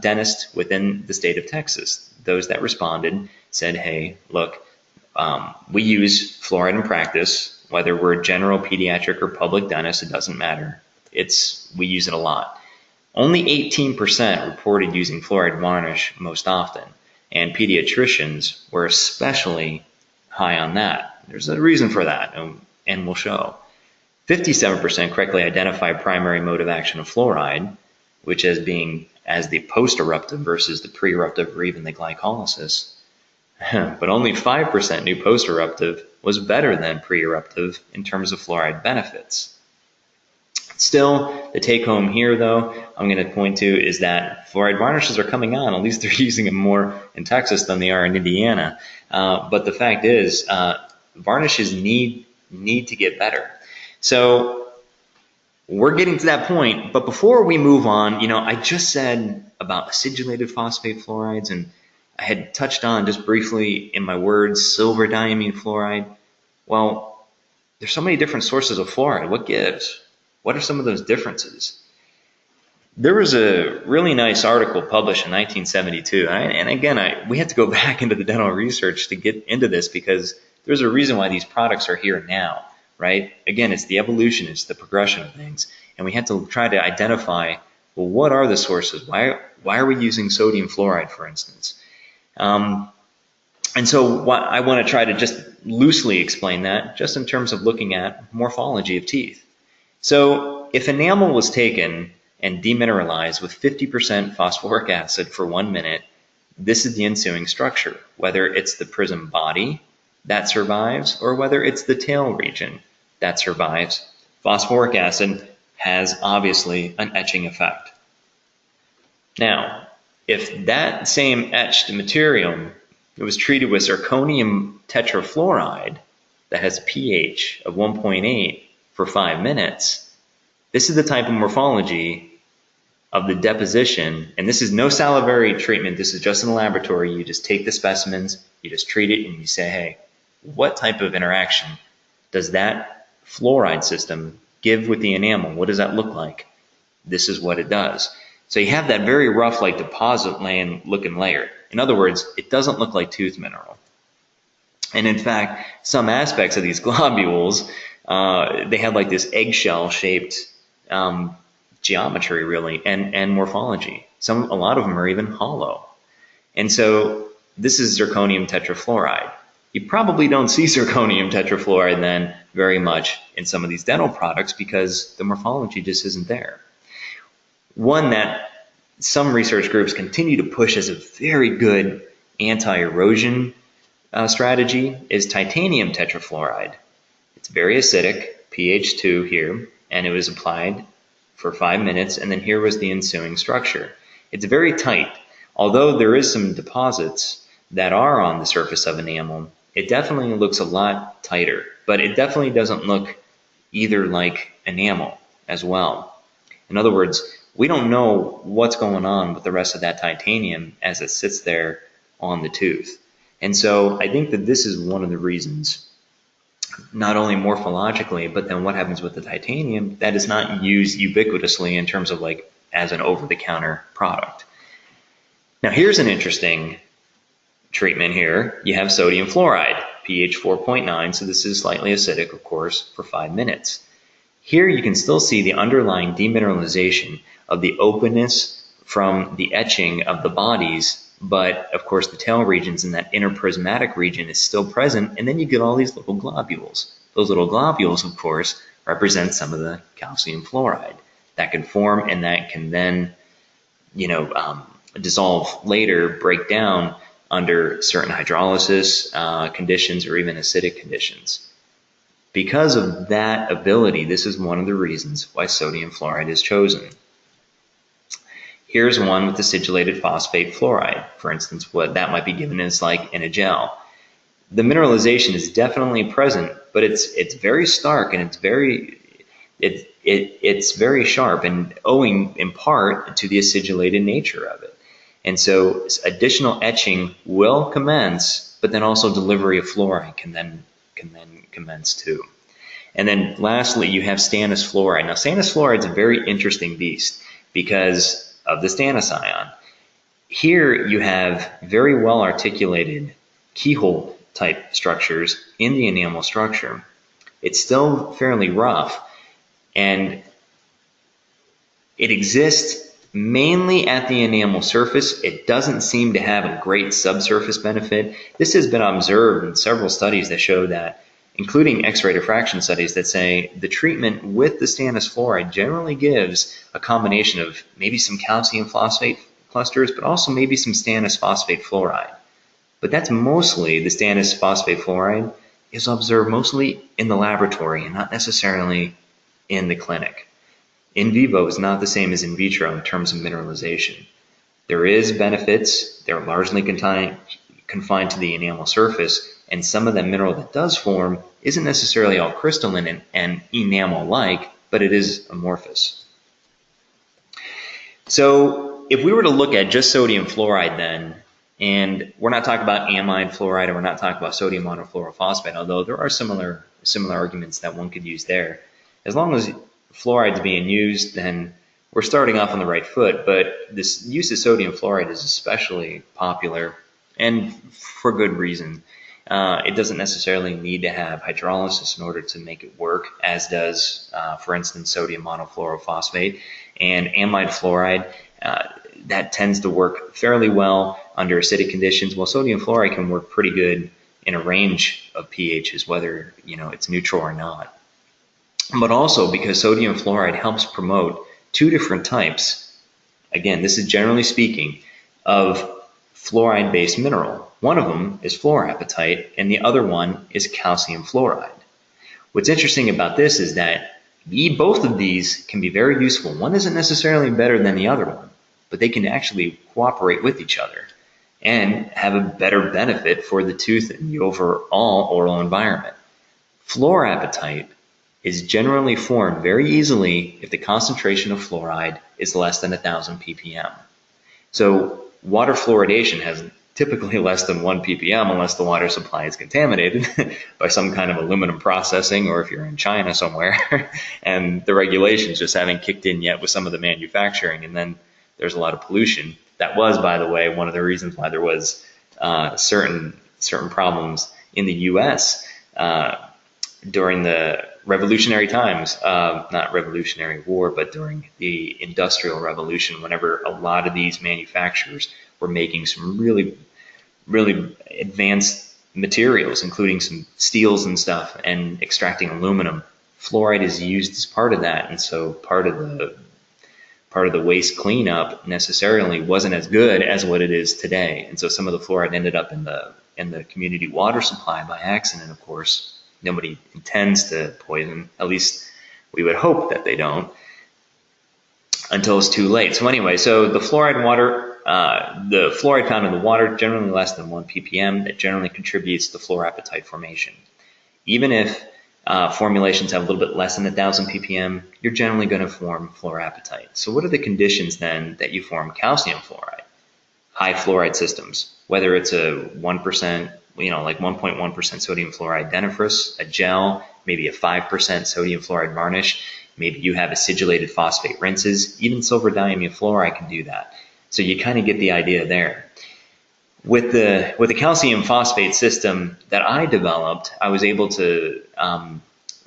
dentists within the state of Texas. Those that responded said, hey, look, we use fluoride in practice, whether we're general, pediatric, or public dentists, it doesn't matter. We use it a lot. Only 18% reported using fluoride varnish most often, and pediatricians were especially high on that. There's a reason for that, and we'll show. 57% correctly identified primary mode of action of fluoride, which as being as the post-eruptive versus the pre-eruptive or even the glycolysis. But only 5% knew post-eruptive was better than pre-eruptive in terms of fluoride benefits. Still, the take-home here, though, I'm going to point to is that fluoride varnishes are coming on. At least they're using them more in Texas than they are in Indiana. But the fact is, varnishes need to get better. So we're getting to that point. But before we move on, I just said about acidulated phosphate fluorides, and I had touched on just briefly in my words silver diamine fluoride. Well, there's so many different sources of fluoride. What gives? What are some of those differences? There was a really nice article published in 1972, and again, we had to go back into the dental research to get into this because there's a reason why these products are here now, right? Again, it's the evolution, it's the progression of things, and we had to try to identify, well, what are the sources? Why are we using sodium fluoride, for instance? And so I want to try to just loosely explain that, just in terms of looking at morphology of teeth. So if enamel was taken and demineralized with 50% phosphoric acid for 1 minute, this is the ensuing structure, whether it's the prism body that survives or whether it's the tail region that survives. Phosphoric acid has obviously an etching effect. Now, if that same etched material was treated with zirconium tetrafluoride that has pH of 1.8 for 5 minutes, this is the type of morphology of the deposition, and this is no salivary treatment, this is just in the laboratory. You just take the specimens, you just treat it, and you say, hey, what type of interaction does that fluoride system give with the enamel? What does that look like? This is what it does. So you have that very rough, like deposit looking layer. In other words, it doesn't look like tooth mineral. And in fact, some aspects of these globules, they have like this eggshell shaped geometry really and morphology. A lot of them are even hollow. And so this is zirconium tetrafluoride. You probably don't see zirconium tetrafluoride then very much in some of these dental products because the morphology just isn't there. One that some research groups continue to push as a very good anti-erosion strategy is titanium tetrafluoride. It's very acidic, pH 2 here, and it was applied for 5 minutes, and then here was the ensuing structure. It's very tight. Although there is some deposits that are on the surface of enamel, it definitely looks a lot tighter, but it definitely doesn't look either like enamel as well. In other words, we don't know what's going on with the rest of that titanium as it sits there on the tooth. And so I think that this is one of the reasons, not only morphologically, but then what happens with the titanium that is not used ubiquitously in terms of like as an over-the-counter product. Now here's an interesting treatment here. You have sodium fluoride, pH 4.9, so this is slightly acidic, of course, for 5 minutes. Here you can still see the underlying demineralization of the openness from the etching of the bodies, but of course the tail regions and that interprismatic region is still present, and then you get all these little globules. Those little globules, of course, represent some of the calcium fluoride that can form and that can then, dissolve later, break down under certain hydrolysis conditions or even acidic conditions. Because of that ability, this is one of the reasons why sodium fluoride is chosen. Here's one with acidulated phosphate fluoride, for instance, what that might be given is like in a gel. The mineralization is definitely present, but it's very stark and it's very sharp, and owing in part to the acidulated nature of it. And so additional etching will commence, but then also delivery of fluoride can then commence too. And then lastly, you have stannous fluoride. Now, stannous fluoride is a very interesting beast because of the stannous ion. Here you have very well articulated keyhole type structures in the enamel structure. It's still fairly rough, and it exists mainly at the enamel surface. It doesn't seem to have a great subsurface benefit. This has been observed in several studies that show that, including X-ray diffraction studies that say the treatment with the stannous fluoride generally gives a combination of maybe some calcium phosphate clusters, but also maybe some stannous phosphate fluoride. But that's mostly, the stannous phosphate fluoride is observed mostly in the laboratory and not necessarily in the clinic. In vivo is not the same as in vitro in terms of mineralization. There is benefits. They're largely confined to the enamel surface, and some of that mineral that does form isn't necessarily all crystalline and enamel-like, but it is amorphous. So if we were to look at just sodium fluoride then, and we're not talking about amide fluoride, and we're not talking about sodium monofluorophosphate, although there are similar arguments that one could use there. As long as fluoride is being used, then we're starting off on the right foot. But this use of sodium fluoride is especially popular, and for good reason. It doesn't necessarily need to have hydrolysis in order to make it work, as does, for instance, sodium monofluorophosphate. And amide fluoride, that tends to work fairly well under acidic conditions, while sodium fluoride can work pretty good in a range of pHs, whether it's neutral or not. But also because sodium fluoride helps promote two different types, again, this is generally speaking, of fluoride-based mineral. One of them is fluorapatite, and the other one is calcium fluoride. What's interesting about this is that both of these can be very useful. One isn't necessarily better than the other one, but they can actually cooperate with each other and have a better benefit for the tooth and the overall oral environment. Fluorapatite is generally formed very easily if the concentration of fluoride is less than 1,000 ppm. So water fluoridation has typically less than 1 ppm unless the water supply is contaminated by some kind of aluminum processing, or if you're in China somewhere and the regulations just haven't kicked in yet with some of the manufacturing, and then there's a lot of pollution. That was, by the way, one of the reasons why there was certain problems in the U.S. During the revolutionary times, not Revolutionary War, but during the Industrial Revolution, whenever a lot of these manufacturers were making some really, really advanced materials, including some steels and stuff, and extracting aluminum. Fluoride is used as part of that, and so part of the waste cleanup necessarily wasn't as good as what it is today. And so some of the fluoride ended up in the community water supply by accident, of course. Nobody intends to poison, at least we would hope that they don't, until it's too late. So anyway, so the fluoride found in the water, generally less than 1 ppm, that generally contributes to fluorapatite formation. Even if formulations have a little bit less than 1,000 ppm, you're generally going to form fluorapatite. So what are the conditions then that you form calcium fluoride? High fluoride systems, whether it's a 1%, like 1.1% sodium fluoride dentifrice, a gel, maybe a 5% sodium fluoride varnish. Maybe you have acidulated phosphate rinses. Even silver diamine-fluoride can do that. So you kind of get the idea there. With the calcium phosphate system that I developed, I was able to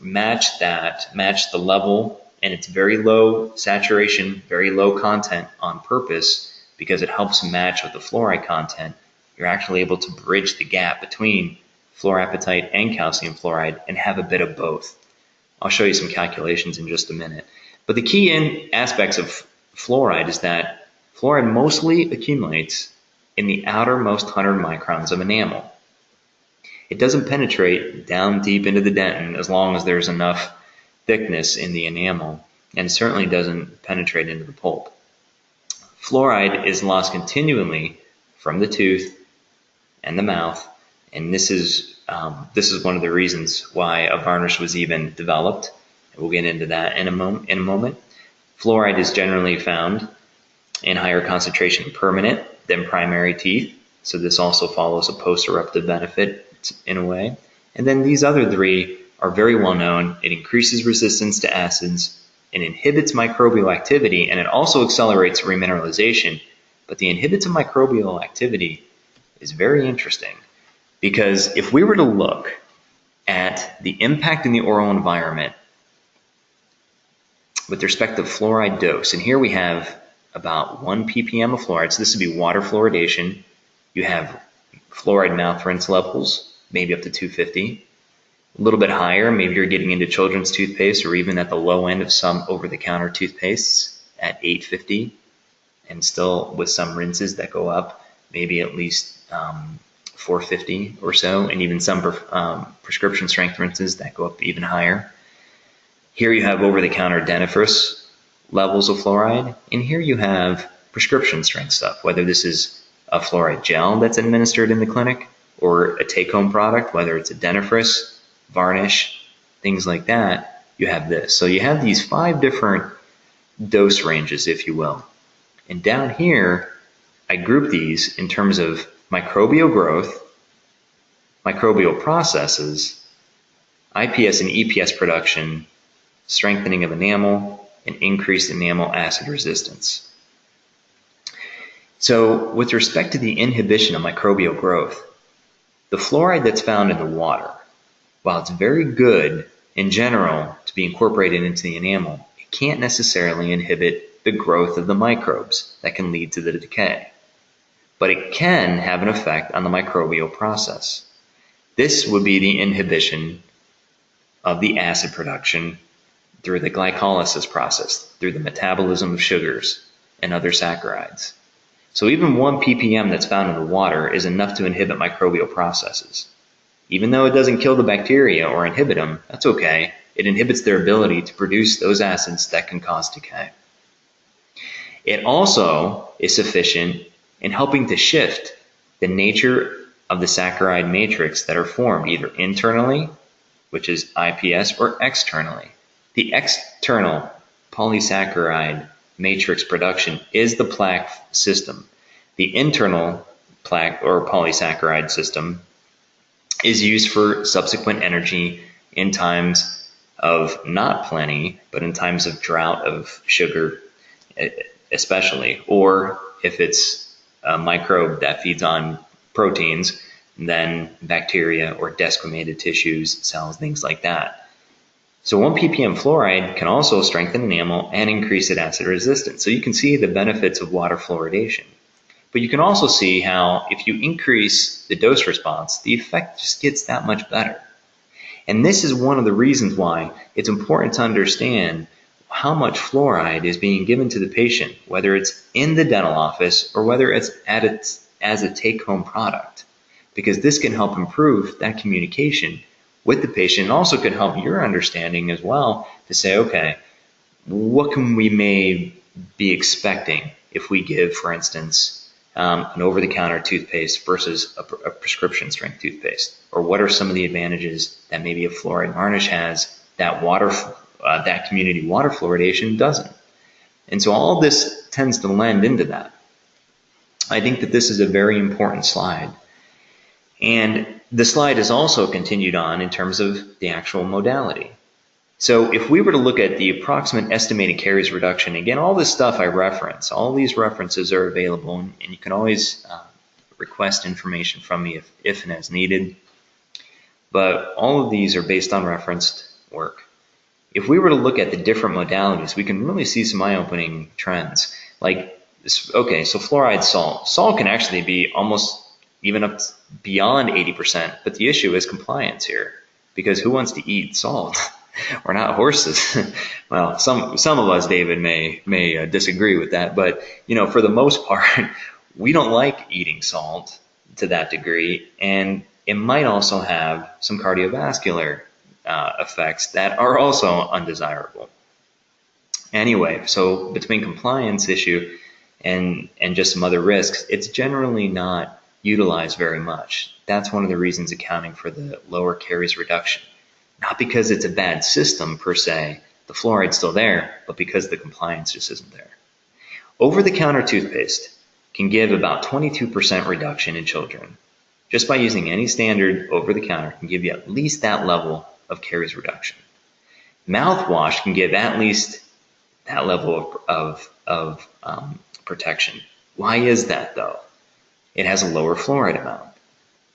match the level, and it's very low saturation, very low content on purpose, because it helps match with the fluoride content. You're actually able to bridge the gap between fluorapatite and calcium fluoride and have a bit of both. I'll show you some calculations in just a minute. But the key aspects of fluoride is that fluoride mostly accumulates in the outermost 100 microns of enamel. It doesn't penetrate down deep into the dentin as long as there's enough thickness in the enamel, and certainly doesn't penetrate into the pulp. Fluoride is lost continually from the tooth and the mouth, and this is one of the reasons why a varnish was even developed. We'll get into that in a moment. Fluoride is generally found in higher concentration permanent than primary teeth, so this also follows a post-eruptive benefit in a way. And then these other three are very well known. It increases resistance to acids, it inhibits microbial activity, and it also accelerates remineralization. But the inhibits of microbial activity is very interesting, because if we were to look at the impact in the oral environment with respect to fluoride dose, and here we have about 1 ppm of fluoride, so this would be water fluoridation. You have fluoride mouth rinse levels, maybe up to 250. A little bit higher, maybe you're getting into children's toothpaste, or even at the low end of some over-the-counter toothpastes at 850, and still with some rinses that go up, maybe at least 450 or so, and even some prescription strength rinses that go up even higher. Here you have over-the-counter dentifrice levels of fluoride, and here you have prescription strength stuff, whether this is a fluoride gel that's administered in the clinic or a take-home product, whether it's a dentifrice, varnish, things like that. You have this. So you have these 5 different dose ranges, if you will. And down here, I group these in terms of microbial growth, microbial processes, IPS and EPS production, strengthening of enamel, and increased enamel acid resistance. So with respect to the inhibition of microbial growth, the fluoride that's found in the water, while it's very good in general to be incorporated into the enamel, it can't necessarily inhibit the growth of the microbes that can lead to the decay. But it can have an effect on the microbial process. This would be the inhibition of the acid production through the glycolysis process, through the metabolism of sugars and other saccharides. So even 1 ppm that's found in the water is enough to inhibit microbial processes. Even though it doesn't kill the bacteria or inhibit them, that's okay. It inhibits their ability to produce those acids that can cause decay. It also is sufficient in helping to shift the nature of the saccharide matrix that are formed either internally, which is IPS, or externally. The external polysaccharide matrix production is the plaque system. The internal plaque or polysaccharide system is used for subsequent energy in times of not plenty, but in times of drought of sugar especially, or if it's a microbe that feeds on proteins, then bacteria or desquamated tissues, cells, things like that. So 1 ppm fluoride can also strengthen enamel and increase its acid resistance. So you can see the benefits of water fluoridation. But you can also see how if you increase the dose response, the effect just gets that much better. And this is one of the reasons why it's important to understand how much fluoride is being given to the patient, whether it's in the dental office or whether it's as a take-home product, because this can help improve that communication with the patient, and also could help your understanding as well to say, okay, what can we may be expecting if we give, for instance, an over-the-counter toothpaste versus a prescription strength toothpaste, or what are some of the advantages that maybe a fluoride varnish has that that community water fluoridation doesn't. And so all this tends to lend into that. I think that this is a very important slide. And the slide is also continued on in terms of the actual modality. So if we were to look at the approximate estimated caries reduction, again, all this stuff I reference, all these references are available, and you can always request information from me if and as needed. But all of these are based on referenced work. If we were to look at the different modalities, we can really see some eye-opening trends. Like, okay, so fluoride salt. Salt can actually be almost even up beyond 80%, but the issue is compliance here, because who wants to eat salt? We're not horses. Well, some of us, David, may disagree with that, but for the most part, we don't like eating salt to that degree, and it might also have some cardiovascular effects that are also undesirable. Anyway, so between compliance issue and just some other risks, it's generally not utilized very much. That's one of the reasons accounting for the lower caries reduction. Not because it's a bad system per se, the fluoride's still there, but because the compliance just isn't there. Over-the-counter toothpaste can give about 22% reduction in children. Just by using any standard over-the-counter can give you at least that level of caries reduction. Mouthwash can give at least that level of protection. Why is that though? It has a lower fluoride amount.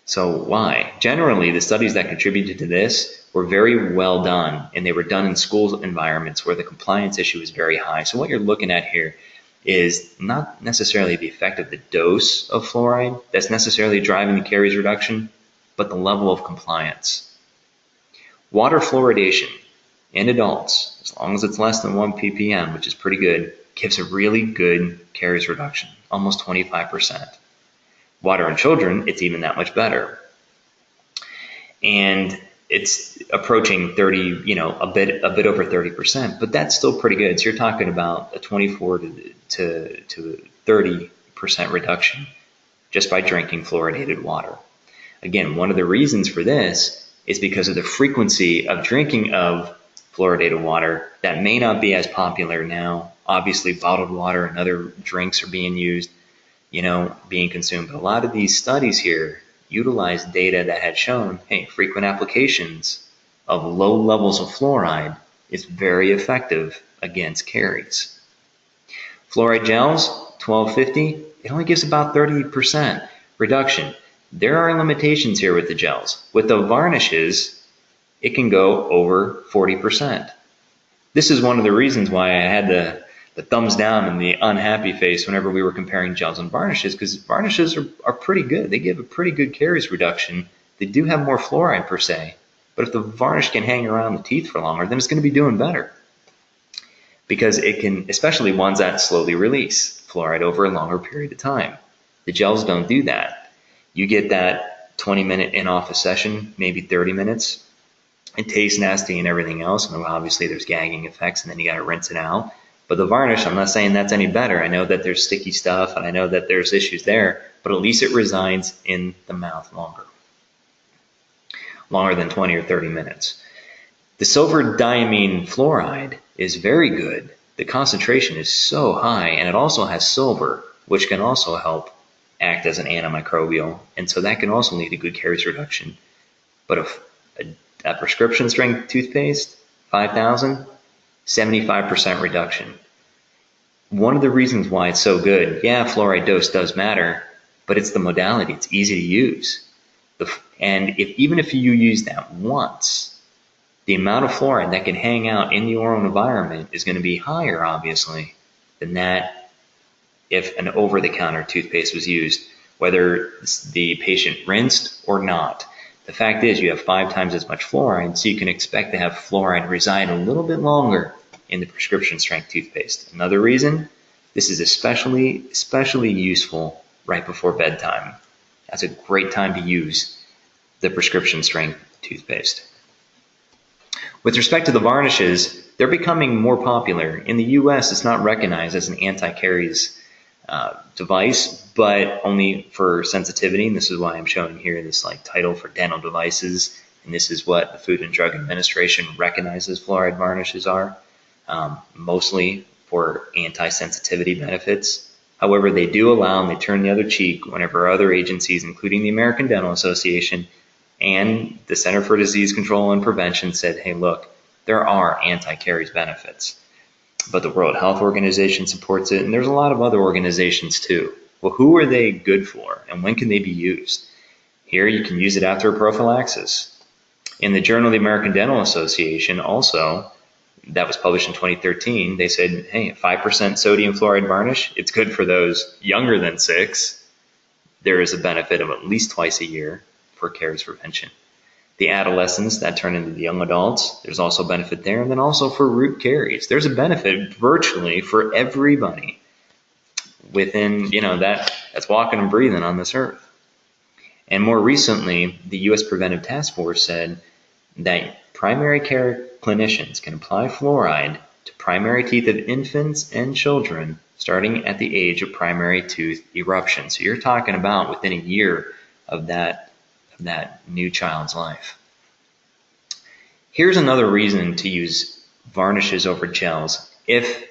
So why? Generally, the studies that contributed to this were very well done, and they were done in school environments where the compliance issue is very high. So what you're looking at here is not necessarily the effect of the dose of fluoride that's necessarily driving the caries reduction, but the level of compliance. Water fluoridation in adults, as long as it's less than 1 ppm, which is pretty good, gives a really good caries reduction, almost 25%. Water in children, it's even that much better. And it's approaching 30, a bit over 30%, but that's still pretty good. So you're talking about a 24 to 30% reduction just by drinking fluoridated water. Again, one of the reasons for this is because of the frequency of drinking of fluoridated water that may not be as popular now. Obviously, bottled water and other drinks are being used, being consumed. But a lot of these studies here utilize data that had shown, hey, frequent applications of low levels of fluoride is very effective against caries. Fluoride gels, 1250, it only gives about 30% reduction. There are limitations here with the gels. With the varnishes, it can go over 40%. This is one of the reasons why I had the thumbs down and the unhappy face whenever we were comparing gels and varnishes, because varnishes are pretty good. They give a pretty good caries reduction. They do have more fluoride per se, but if the varnish can hang around the teeth for longer, then it's going to be doing better. Because it can, especially ones that slowly release fluoride over a longer period of time. The gels don't do that. You get that 20-minute in-office session, maybe 30 minutes. It tastes nasty and everything else, and obviously there's gagging effects, and then you got to rinse it out. But the varnish, I'm not saying that's any better. I know that there's sticky stuff, and I know that there's issues there, but at least it resides in the mouth longer than 20 or 30 minutes. The silver diamine fluoride is very good. The concentration is so high, and it also has silver, which can also help act as an antimicrobial, and so that can also lead to good caries reduction. But a prescription strength toothpaste, 5,000, 75% reduction. One of the reasons why it's so good, yeah, fluoride dose does matter, but it's the modality. It's easy to use. And even if you use that once, the amount of fluoride that can hang out in the oral environment is going to be higher, obviously, than that if an over-the-counter toothpaste was used, whether the patient rinsed or not. The fact is you have 5 times as much fluoride, so you can expect to have fluoride reside a little bit longer in the prescription strength toothpaste. Another reason, this is especially useful right before bedtime. That's a great time to use the prescription strength toothpaste. With respect to the varnishes, they're becoming more popular. In the US, it's not recognized as an anti-caries device, but only for sensitivity. And this is why I'm showing here this title for dental devices. And this is what the Food and Drug Administration recognizes fluoride varnishes are, mostly for anti-sensitivity benefits. However, they do allow and they turn the other cheek whenever other agencies, including the American Dental Association and the Center for Disease Control and Prevention, said, hey, look, there are anti-caries benefits. But the World Health Organization supports it, and there's a lot of other organizations too. Well, who are they good for, and when can they be used? Here, you can use it after a prophylaxis. In the Journal of the American Dental Association, also, that was published in 2013, they said, hey, 5% sodium fluoride varnish, it's good for those younger than 6. There is a benefit of at least twice a year for caries prevention. The adolescents that turn into the young adults, there's also benefit there. And then also for root caries, there's a benefit virtually for everybody within, that's walking and breathing on this earth. And more recently, the U.S. Preventive Task Force said that primary care clinicians can apply fluoride to primary teeth of infants and children starting at the age of primary tooth eruption. So you're talking about within a year of that new child's life. Here's another reason to use varnishes over gels if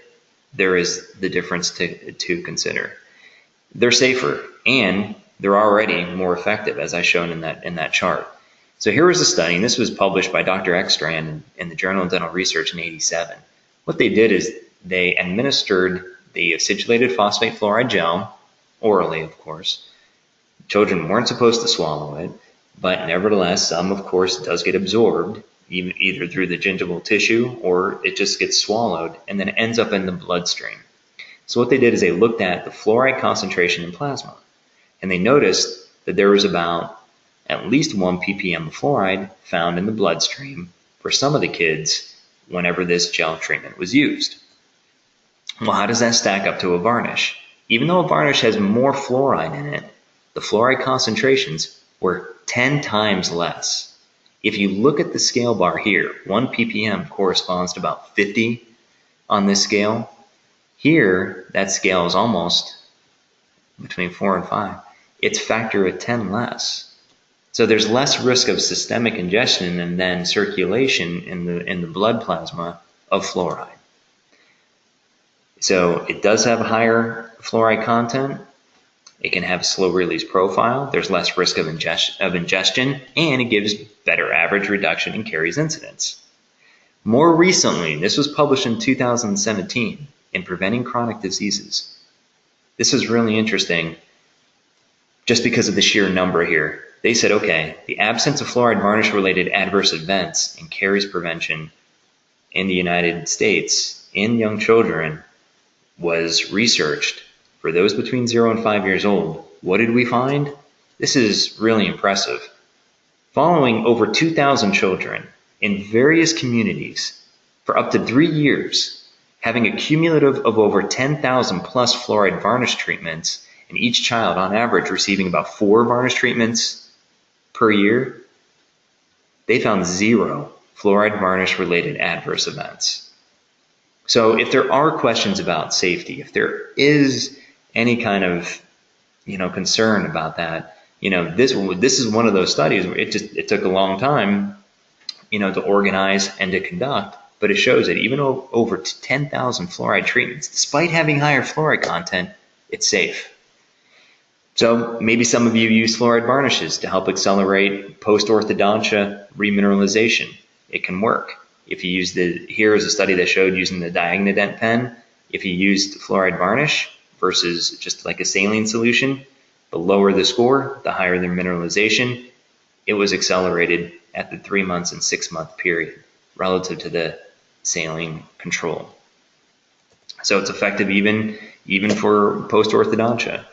there is the difference to consider. They're safer and they're already more effective, as I shown in that chart. So here was a study, and this was published by Dr. Ekstrand in the Journal of Dental Research in '87. What they did is they administered the acidulated phosphate fluoride gel, orally of course. Children weren't supposed to swallow it, but nevertheless, some of course does get absorbed, either through the gingival tissue or it just gets swallowed and then ends up in the bloodstream. So what they did is they looked at the fluoride concentration in plasma, and they noticed that there was about at least 1 ppm of fluoride found in the bloodstream for some of the kids whenever this gel treatment was used. Well, how does that stack up to a varnish? Even though a varnish has more fluoride in it, the fluoride concentrations were 10 times less. If you look at the scale bar here, 1 ppm corresponds to about 50 on this scale. Here, that scale is almost between 4 and 5. It's factor of 10 less. So there's less risk of systemic ingestion and then circulation in the blood plasma of fluoride. So it does have a higher fluoride content. It can have a slow release profile. There's less risk of ingestion, and it gives better average reduction in caries incidence. More recently, this was published in 2017 in Preventing Chronic Diseases. This is really interesting just because of the sheer number here. They said, okay, the absence of fluoride varnish-related adverse events in caries prevention in the United States in young children was researched for those between 0 and 5 years old. What did we find? This is really impressive. Following over 2,000 children in various communities for up to 3 years, having a cumulative of over 10,000 plus fluoride varnish treatments, and each child on average receiving about 4 varnish treatments per year, they found 0 fluoride varnish related adverse events. So if there are questions about safety, if there is any kind of concern about that, this is one of those studies where it took a long time to organize and to conduct, but it shows that even over 10,000 fluoride treatments, despite having higher fluoride content, it's safe. So maybe some of you use fluoride varnishes to help accelerate post-orthodontia remineralization. It can work. If you use here is a study that showed using the Diagnodent pen, if you used fluoride varnish versus just like a saline solution, the lower the score, the higher the mineralization. It was accelerated at the 3 months and 6 month period relative to the saline control. So it's effective even for post-orthodontia.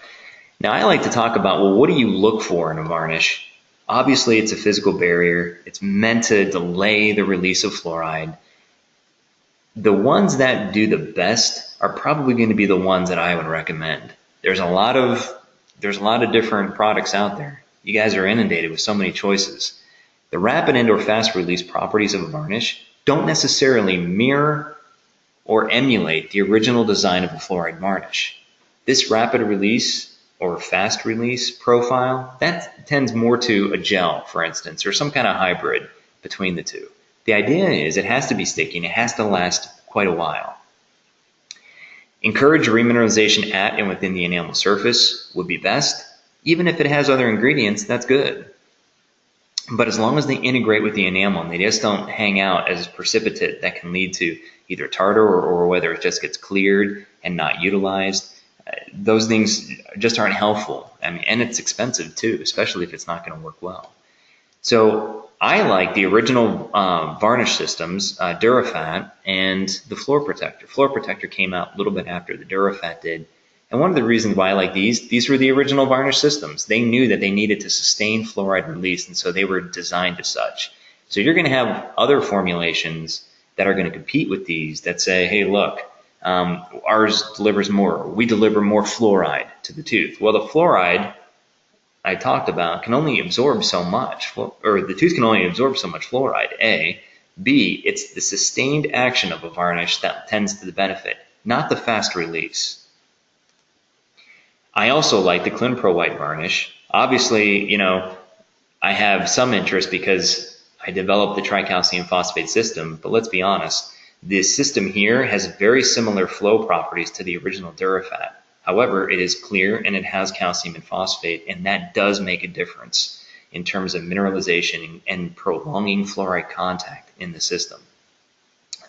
Now I like to talk about, well, what do you look for in a varnish? Obviously it's a physical barrier. It's meant to delay the release of fluoride. The ones that do the best are probably going to be the ones that I would recommend. There's a lot of different products out there. You guys are inundated with so many choices. The rapid and/or fast release properties of a varnish don't necessarily mirror or emulate the original design of a fluoride varnish. This rapid release or fast release profile, that tends more to a gel, for instance, or some kind of hybrid between the two. The idea is it has to be sticky and it has to last quite a while. Encourage remineralization at and within the enamel surface would be best. Even if it has other ingredients, that's good. But as long as they integrate with the enamel and they just don't hang out as precipitate, that can lead to either tartar or whether it just gets cleared and not utilized. Those things just aren't helpful. I mean, and it's expensive too, especially if it's not going to work well. So I like the original varnish systems, Durafat and the Floor Protector. Floor Protector came out a little bit after the Durafat did. And one of the reasons why I like these were the original varnish systems. They knew that they needed to sustain fluoride release, and so they were designed as such. So you're going to have other formulations that are going to compete with these that say, hey, look, ours delivers more. We deliver more fluoride to the tooth. Well, the fluoride I talked about can only absorb so much, or the tooth can only absorb so much fluoride, A. B, it's the sustained action of a varnish that tends to the benefit, not the fast release. I also like the ClinPro white varnish. Obviously, I have some interest because I developed the tricalcium phosphate system, but let's be honest, this system here has very similar flow properties to the original Durafat. However, it is clear and it has calcium and phosphate, and that does make a difference in terms of mineralization and prolonging fluoride contact in the system.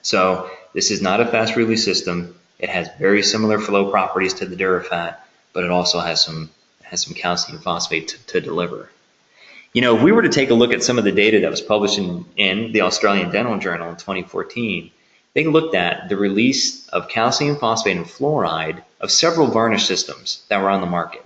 So this is not a fast release system. It has very similar flow properties to the Durafat, but it also has some calcium phosphate to deliver. If we were to take a look at some of the data that was published in the Australian Dental Journal in 2014, they looked at the release of calcium phosphate and fluoride of several varnish systems that were on the market.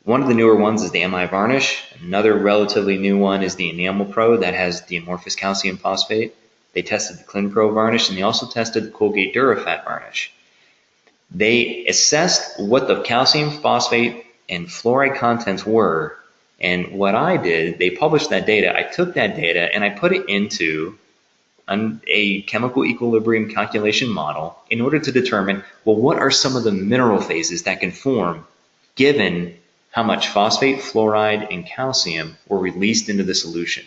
One of the newer ones is the MI varnish. Another relatively new one is the Enamel Pro that has the amorphous calcium phosphate. They tested the ClinPro varnish, and they also tested the Colgate Durafat varnish. They assessed what the calcium phosphate and fluoride contents were, and what I did, they published that data. I took that data and I put it into a chemical equilibrium calculation model in order to determine, well, what are some of the mineral phases that can form given how much phosphate, fluoride, and calcium were released into the solution.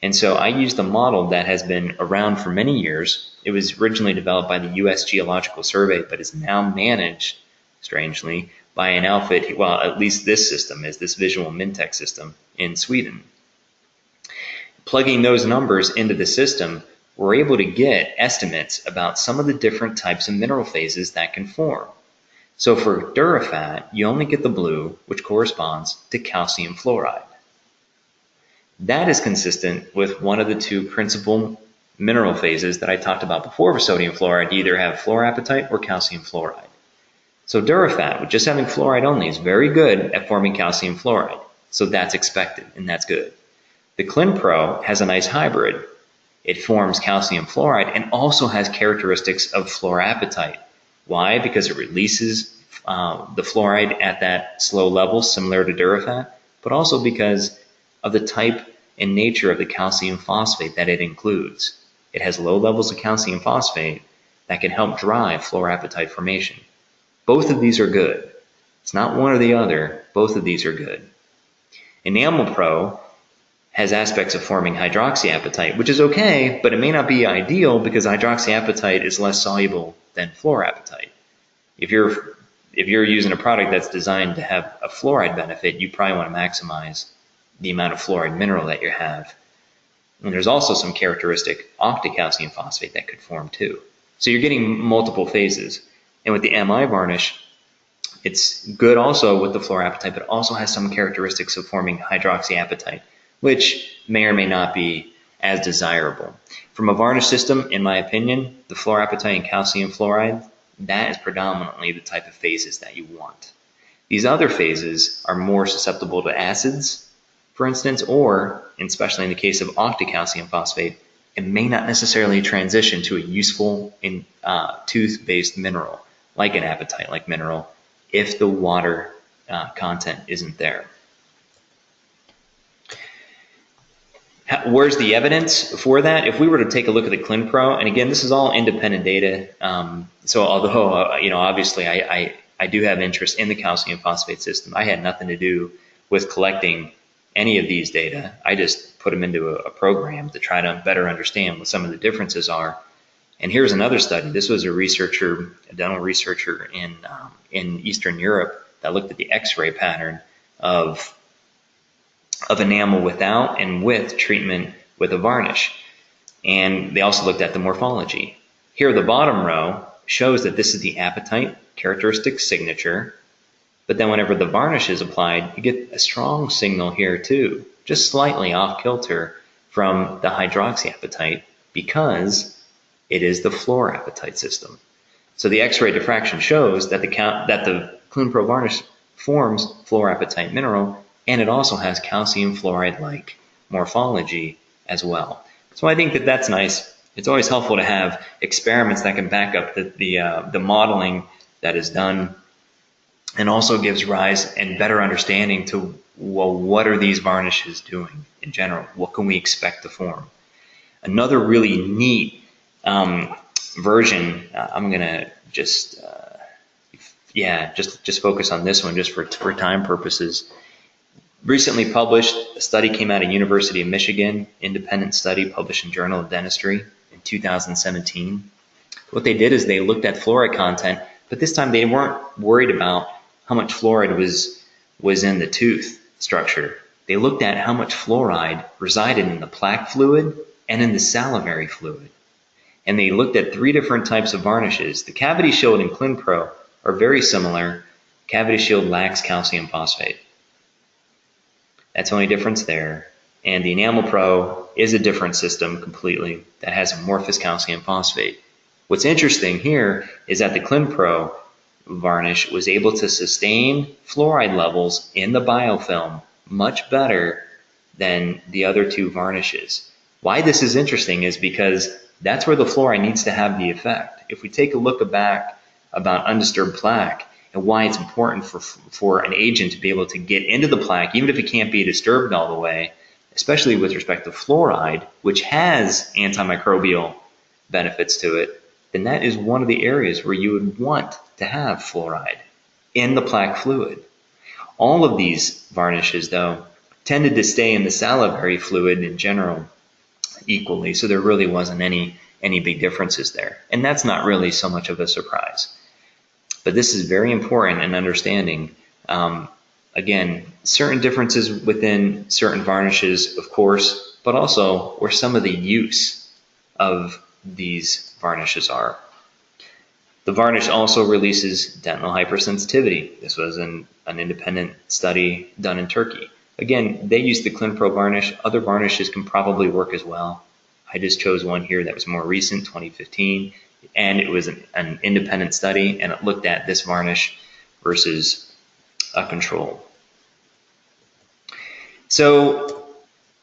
And so I used a model that has been around for many years. It was originally developed by the U.S. Geological Survey, but is now managed, strangely, by an outfit, well, at least this system is this Visual Mintech system in Sweden. Plugging those numbers into the system, we're able to get estimates about some of the different types of mineral phases that can form. So for Durafat, you only get the blue, which corresponds to calcium fluoride. That is consistent with one of the two principal mineral phases that I talked about before for sodium fluoride. You either have fluorapatite or calcium fluoride. So Durafat, with just having fluoride only, is very good at forming calcium fluoride. So that's expected, and that's good. The ClinPro has a nice hybrid. It forms calcium fluoride and also has characteristics of fluorapatite. Why? Because it releases the fluoride at that slow level, similar to Durafat, but also because of the type and nature of the calcium phosphate that it includes. It has low levels of calcium phosphate that can help drive fluorapatite formation. Both of these are good. It's not one or the other. Both of these are good. Enamel Pro has aspects of forming hydroxyapatite, which is okay, but it may not be ideal because hydroxyapatite is less soluble than fluorapatite. If you're using a product that's designed to have a fluoride benefit, you probably want to maximize the amount of fluoride mineral that you have. And there's also some characteristic octacalcium phosphate that could form too. So you're getting multiple phases. And with the MI varnish, it's good also with the fluorapatite, but it also has some characteristics of forming hydroxyapatite, which may or may not be as desirable. From a varnish system, in my opinion, the fluorapatite and calcium fluoride, that is predominantly the type of phases that you want. These other phases are more susceptible to acids, for instance, or, especially in the case of octacalcium phosphate, it may not necessarily transition to a useful tooth-based mineral, like an apatite-like mineral, if the water content isn't there. Where's the evidence for that? If we were to take a look at the ClinPro, and again, this is all independent data, so although, obviously I do have interest in the calcium phosphate system, I had nothing to do with collecting any of these data. I just put them into a program to try to better understand what some of the differences are. And here's another study. This was a dental researcher in Eastern Europe that looked at the X-ray pattern of enamel without and with treatment with a varnish. And they also looked at the morphology. Here, the bottom row shows that this is the apatite characteristic signature, but then whenever the varnish is applied, you get a strong signal here too, just slightly off kilter from the hydroxyapatite because it is the fluorapatite system. So the X-ray diffraction shows that the ClinPro varnish forms fluorapatite mineral, and it also has calcium fluoride-like morphology as well. So I think that that's nice. It's always helpful to have experiments that can back up the modeling that is done, and also gives rise and better understanding to, well, what are these varnishes doing in general? What can we expect to form? Another really neat version, I'm going to just Yeah, just focus on this one just for time purposes. Recently published, a study came out of University of Michigan, independent study published in Journal of Dentistry in 2017. What they did is they looked at fluoride content, but this time they weren't worried about how much fluoride was in the tooth structure. They looked at how much fluoride resided in the plaque fluid and in the salivary fluid. And they looked at 3 different types of varnishes. The Cavity Shield and ClinPro are very similar. Cavity Shield lacks calcium phosphate. That's the only difference there. And the Enamel Pro is a different system completely that has amorphous calcium phosphate. What's interesting here is that the ClinPro varnish was able to sustain fluoride levels in the biofilm much better than the other 2 varnishes. Why this is interesting is because that's where the fluoride needs to have the effect. If we take a look back about undisturbed plaque and why it's important for an agent to be able to get into the plaque, even if it can't be disturbed all the way, especially with respect to fluoride, which has antimicrobial benefits to it, then that is one of the areas where you would want to have fluoride in the plaque fluid. All of these varnishes, though, tended to stay in the salivary fluid in general equally, so there really wasn't any big differences there. And that's not really so much of a surprise. But this is very important in understanding, again, certain differences within certain varnishes, of course, but also where some of the use of these varnishes are. The varnish also releases dental hypersensitivity. This was an independent study done in Turkey. Again, they used the ClinPro varnish. Other varnishes can probably work as well. I just chose one here that was more recent, 2015, and it was an independent study, and it looked at this varnish versus a control. So,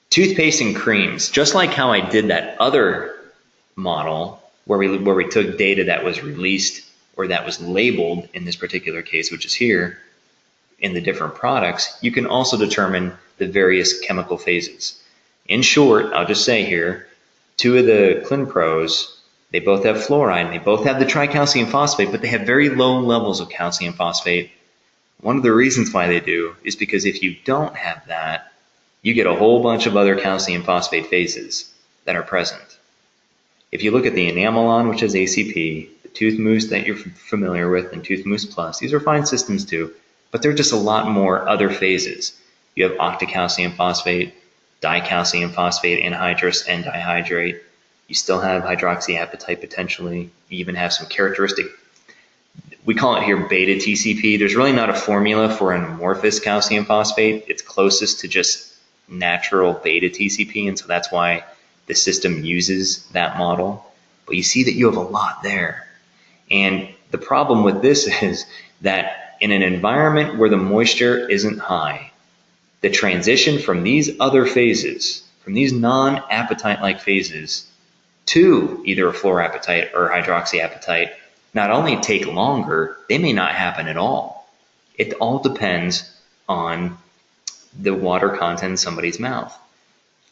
toothpaste and creams, just like how I did that other model where we took data that was released or that was labeled in this particular case, which is here, in the different products, you can also determine the various chemical phases. In short, I'll just say here, 2 of the ClinPros, they both have fluoride, and they both have the tricalcium phosphate, but they have very low levels of calcium phosphate. One of the reasons why they do is because if you don't have that, you get a whole bunch of other calcium phosphate phases that are present. If you look at the Enamelon, which is ACP, the Tooth Mousse that you're familiar with, and Tooth Mousse Plus, these are fine systems too, but there are just a lot more other phases. You have octocalcium phosphate, dicalcium phosphate, anhydrous and dihydrate. You still have hydroxyapatite potentially. You even have some characteristic, we call it here beta TCP. There's really not a formula for an amorphous calcium phosphate. It's closest to just natural beta TCP, and so that's why the system uses that model. But you see that you have a lot there. And the problem with this is that in an environment where the moisture isn't high, the transition from these other phases, from these non-apatite-like phases to either a fluorapatite or hydroxyapatite, not only take longer, they may not happen at all. It all depends on the water content in somebody's mouth.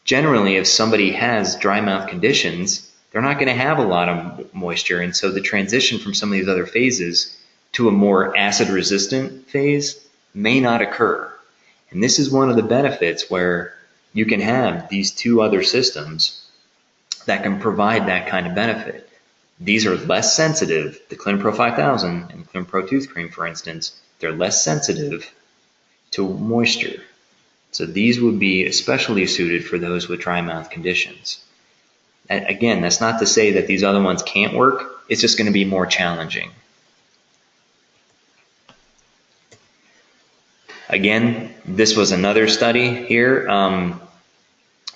Generally, if somebody has dry mouth conditions, they're not going to have a lot of moisture, and so the transition from some of these other phases to a more acid-resistant phase may not occur. And this is one of the benefits where you can have these 2 other systems that can provide that kind of benefit. These are less sensitive, the ClinPro 5000 and ClinPro Tooth Cream, for instance, they're less sensitive to moisture. So these would be especially suited for those with dry mouth conditions. And again, that's not to say that these other ones can't work, it's just going to be more challenging. Again, this was another study here.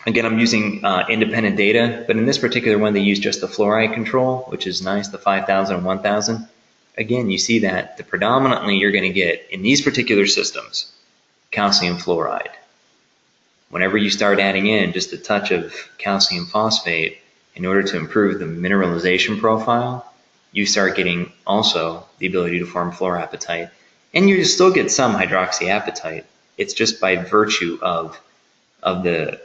Again, I'm using independent data, but in this particular one, they used just the fluoride control, which is nice, the 5,000 and 1,000. Again, you see that predominantly you're going to get, in these particular systems, calcium fluoride. Whenever you start adding in just a touch of calcium phosphate in order to improve the mineralization profile, you start getting also the ability to form fluorapatite. And you still get some hydroxyapatite. It's just by virtue of the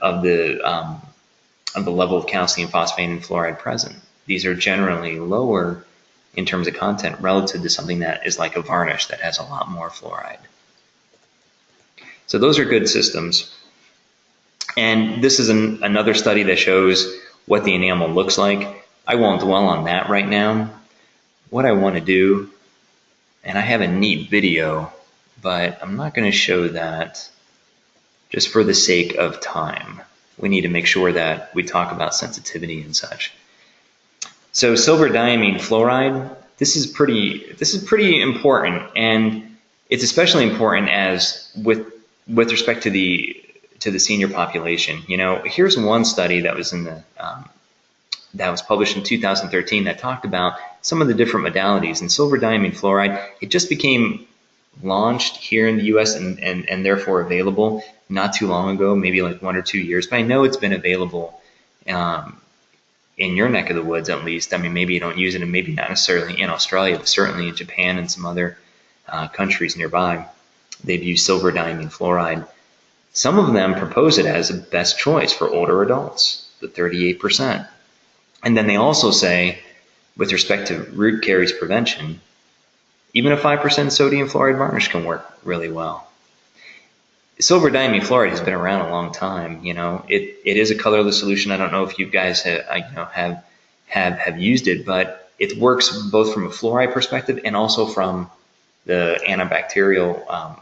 level of calcium phosphate and fluoride present. These are generally lower in terms of content relative to something that is like a varnish that has a lot more fluoride. So those are good systems. And this is another study that shows what the enamel looks like. I won't dwell on that right now. What I want to do, and I have a neat video, but I'm not going to show that just for the sake of time. We need to make sure that we talk about sensitivity and such. So silver diamine fluoride, this is pretty important, and it's especially important as with respect to the senior population. You know, here's one study that was in the that was published in 2013 that talked about some of the different modalities. And silver diamine fluoride, it just became launched here in the US and therefore available not too long ago, maybe like 1 or 2 years. But I know it's been available in your neck of the woods at least. I mean, maybe you don't use it, and maybe not necessarily in Australia, but certainly in Japan and some other countries nearby. They've used silver diamine fluoride. Some of them propose it as a best choice for older adults, the 38%. And then they also say, with respect to root caries prevention, even a 5% sodium fluoride varnish can work really well. Silver diamine fluoride has been around a long time. You know, it is a colorless solution. I don't know if you guys have used it, but it works both from a fluoride perspective and also from the antibacterial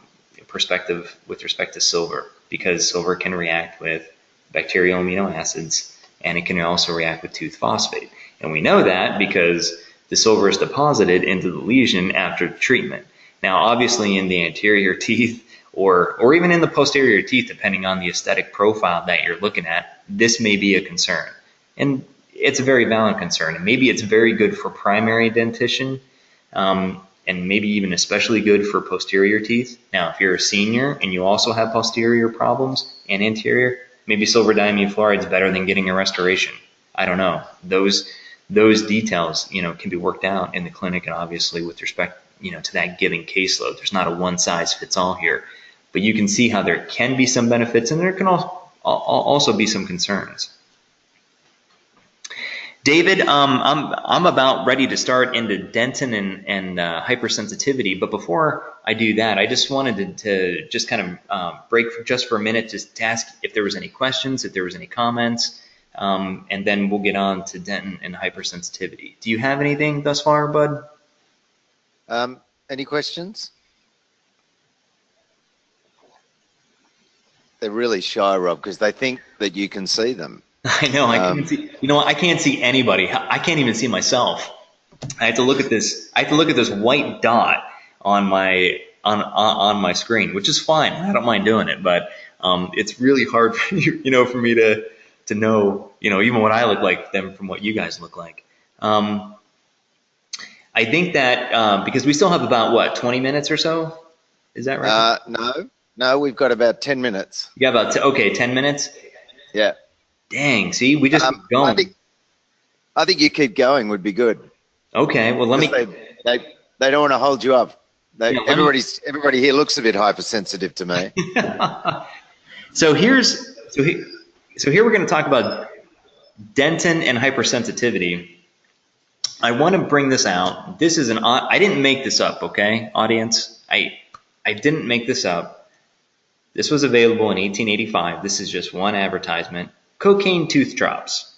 perspective with respect to silver, because silver can react with bacterial amino acids, and it can also react with tooth phosphate. And we know that because the silver is deposited into the lesion after treatment. Now, obviously in the anterior teeth or even in the posterior teeth, depending on the aesthetic profile that you're looking at, this may be a concern. And it's a very valid concern. And maybe it's very good for primary dentition, and maybe even especially good for posterior teeth. Now, if you're a senior and you also have posterior problems and anterior, maybe silver diamine fluoride is better than getting a restoration. I don't know. Those details, you know, can be worked out in the clinic, and obviously with respect, you know, to that given caseload. There's not a one size fits all here, but you can see how there can be some benefits, and there can also be some concerns. David, I'm about ready to start into dentin and hypersensitivity, but before I do that, I just wanted to just kind of break just for a minute just to ask if there was any questions, if there was any comments, and then we'll get on to dentin and hypersensitivity. Do you have anything thus far, bud? Any questions? They're really shy, Rob, because they think that you can see them. I know. I can't see. You know what? I can't see anybody. I can't even see myself. I have to look at this. I have to look at this white dot on my on my screen, which is fine. I don't mind doing it, but it's really hard for for me to know, even what I look like them from what you guys look like. I think that because we still have about what 20 minutes or so. Is that right? No, we've got about 10 minutes. You got about 10 minutes. Yeah. Dang, see, we just keep going. I think you keep going would be good. Okay, well, let me. They don't want to hold you up. Everybody here looks a bit hypersensitive to me. So here we're going to talk about dentin and hypersensitivity. I want to bring this out. This is I didn't make this up, okay, audience. I didn't make this up. This was available in 1885. This is just one advertisement. Cocaine tooth drops.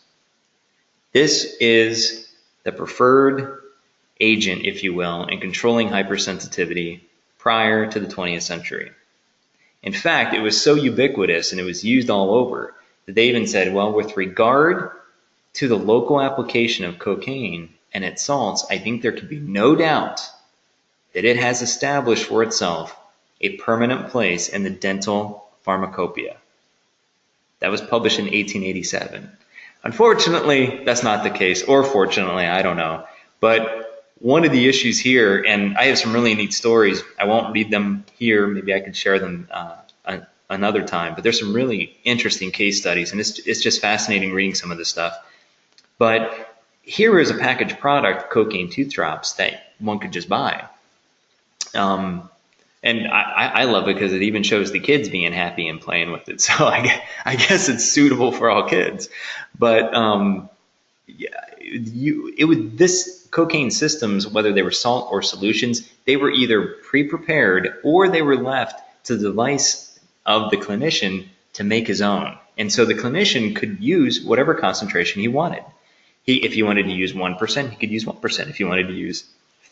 This is the preferred agent, if you will, in controlling hypersensitivity prior to the 20th century. In fact, it was so ubiquitous and it was used all over that they even said, well, with regard to the local application of cocaine and its salts, I think there can be no doubt that it has established for itself a permanent place in the dental pharmacopoeia. That was published in 1887. Unfortunately, that's not the case, or fortunately, I don't know. But one of the issues here, and I have some really neat stories. I won't read them here. Maybe I could share them another time. But there's some really interesting case studies, and it's just fascinating reading some of this stuff. But here is a packaged product, cocaine tooth drops, that one could just buy. And I love it because it even shows the kids being happy and playing with it. So I guess it's suitable for all kids. But this cocaine systems, whether they were salt or solutions, they were either pre-prepared or they were left to the device of the clinician to make his own. And so the clinician could use whatever concentration he wanted. If he wanted to use 1%, he could use 1%. If he wanted to use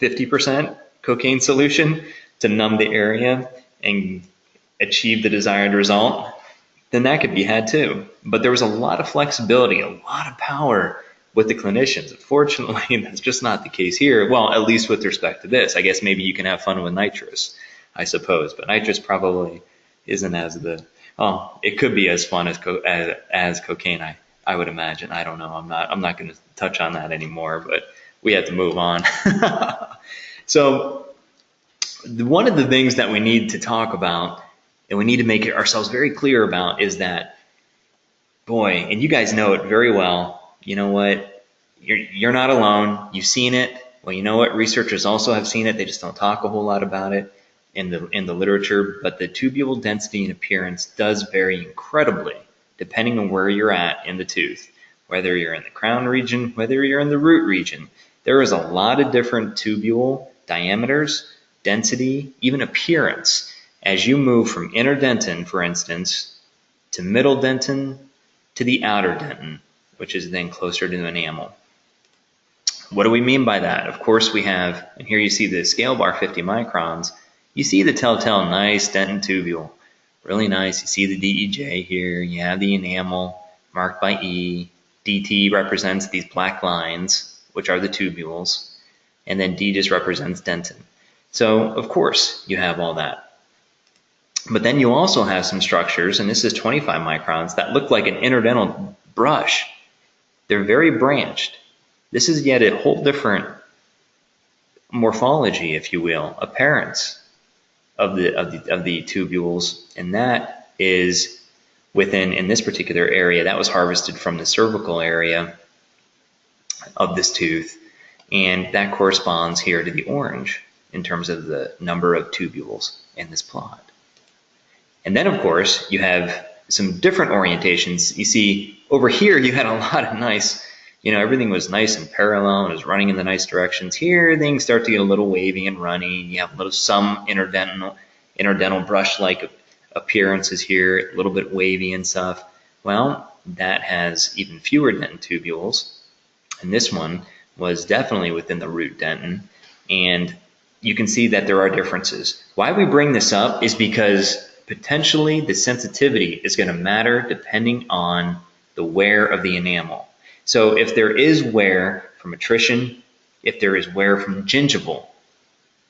50% cocaine solution to numb the area and achieve the desired result, then that could be had too. But there was a lot of flexibility, a lot of power with the clinicians. Unfortunately, that's just not the case here. Well, at least with respect to this. I guess maybe you can have fun with nitrous, I suppose. But nitrous probably isn't as it could be as fun as cocaine, I would imagine. I don't know. I'm not going to touch on that anymore, but we have to move on. So one of the things that we need to talk about and we need to make ourselves very clear about is that, boy, and you guys know it very well, you know what, you're not alone. You've seen it. Well, you know what, researchers also have seen it. They just don't talk a whole lot about it in the literature, but the tubule density and appearance does vary incredibly depending on where you're at in the tooth, whether you're in the crown region, whether you're in the root region. There is a lot of different tubule diameters, density, even appearance as you move from inner dentin, for instance, to middle dentin to the outer dentin, which is then closer to the enamel. What do we mean by that? Of course we have, and here you see the scale bar 50 microns, you see the telltale nice dentin tubule. Really nice. You see the DEJ here. You have the enamel marked by E. DT represents these black lines, which are the tubules. And then D just represents dentin. So, of course, you have all that. But then you also have some structures, and this is 25 microns, that look like an interdental brush. They're very branched. This is yet a whole different morphology, if you will, appearance of the tubules, and that is within, in this particular area, that was harvested from the cervical area of this tooth, and that corresponds here to the orange in terms of the number of tubules in this plot. And then, of course, you have some different orientations. You see, over here, you had a lot of nice, everything was nice and parallel and was running in the nice directions. Here, things start to get a little wavy and runny. You have some interdental brush-like appearances here, a little bit wavy and stuff. Well, that has even fewer dentin tubules. And this one was definitely within the root dentin. And you can see that there are differences. Why we bring this up is because potentially the sensitivity is going to matter depending on the wear of the enamel. So if there is wear from attrition, if there is wear from gingival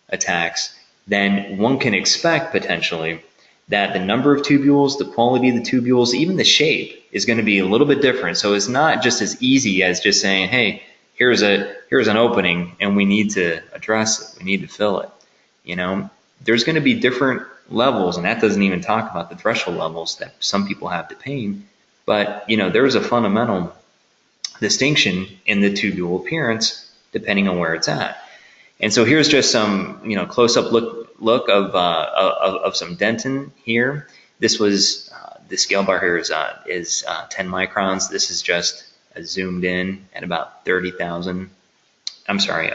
attacks, then one can expect potentially that the number of tubules, the quality of the tubules, even the shape is going to be a little bit different. So it's not just as easy as just saying, hey, here's an opening and we need to address it, we need to fill it. There's going to be different levels, and that doesn't even talk about the threshold levels that some people have to pain. But there's a fundamental distinction in the tubule appearance depending on where it's at. And so here's just some close-up look of some dentin here. This was the scale bar here is 10 microns. This is just zoomed in at about 30,000. I'm sorry,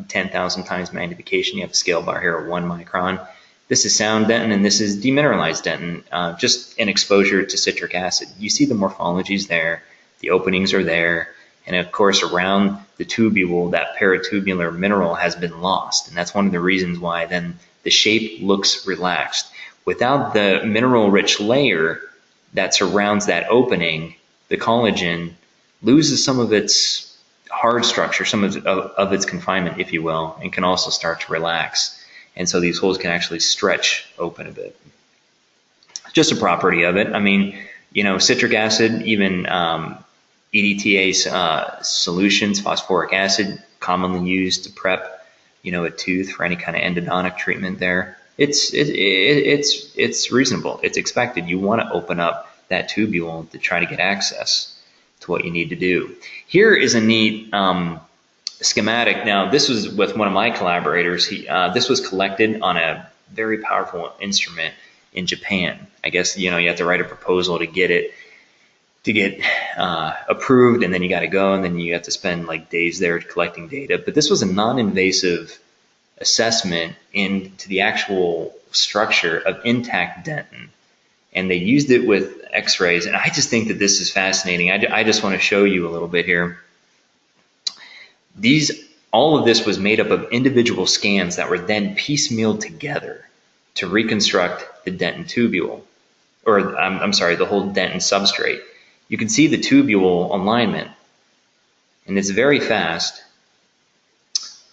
10,000 times magnification. You have a scale bar here at 1 micron. This is sound dentin, and this is demineralized dentin, just an exposure to citric acid. You see the morphologies there, the openings are there, and of course around the tubule, that paratubular mineral has been lost, and that's one of the reasons why then the shape looks relaxed. Without the mineral-rich layer that surrounds that opening, the collagen loses some of its hard structure, some of its confinement, if you will, and can also start to relax. And so these holes can actually stretch open a bit. Just a property of it. I mean, citric acid, even EDTA solutions, phosphoric acid, commonly used to prep, a tooth for any kind of endodontic treatment there. It's reasonable. It's expected. You want to open up that tubule to try to get access to what you need to do. Here is a neat schematic. Now, this was with one of my collaborators. This was collected on a very powerful instrument in Japan. I guess, you have to write a proposal to get it. approved, and then you got to go, and then you have to spend like days there collecting data. But this was a non-invasive assessment into the actual structure of intact dentin, and they used it with x-rays. And I just think that this is fascinating. I just want to show you a little bit here. All of this was made up of individual scans that were then piecemealed together to reconstruct the dentin tubule, or I'm sorry, the whole dentin substrate. You can see the tubule alignment, and it's very fast,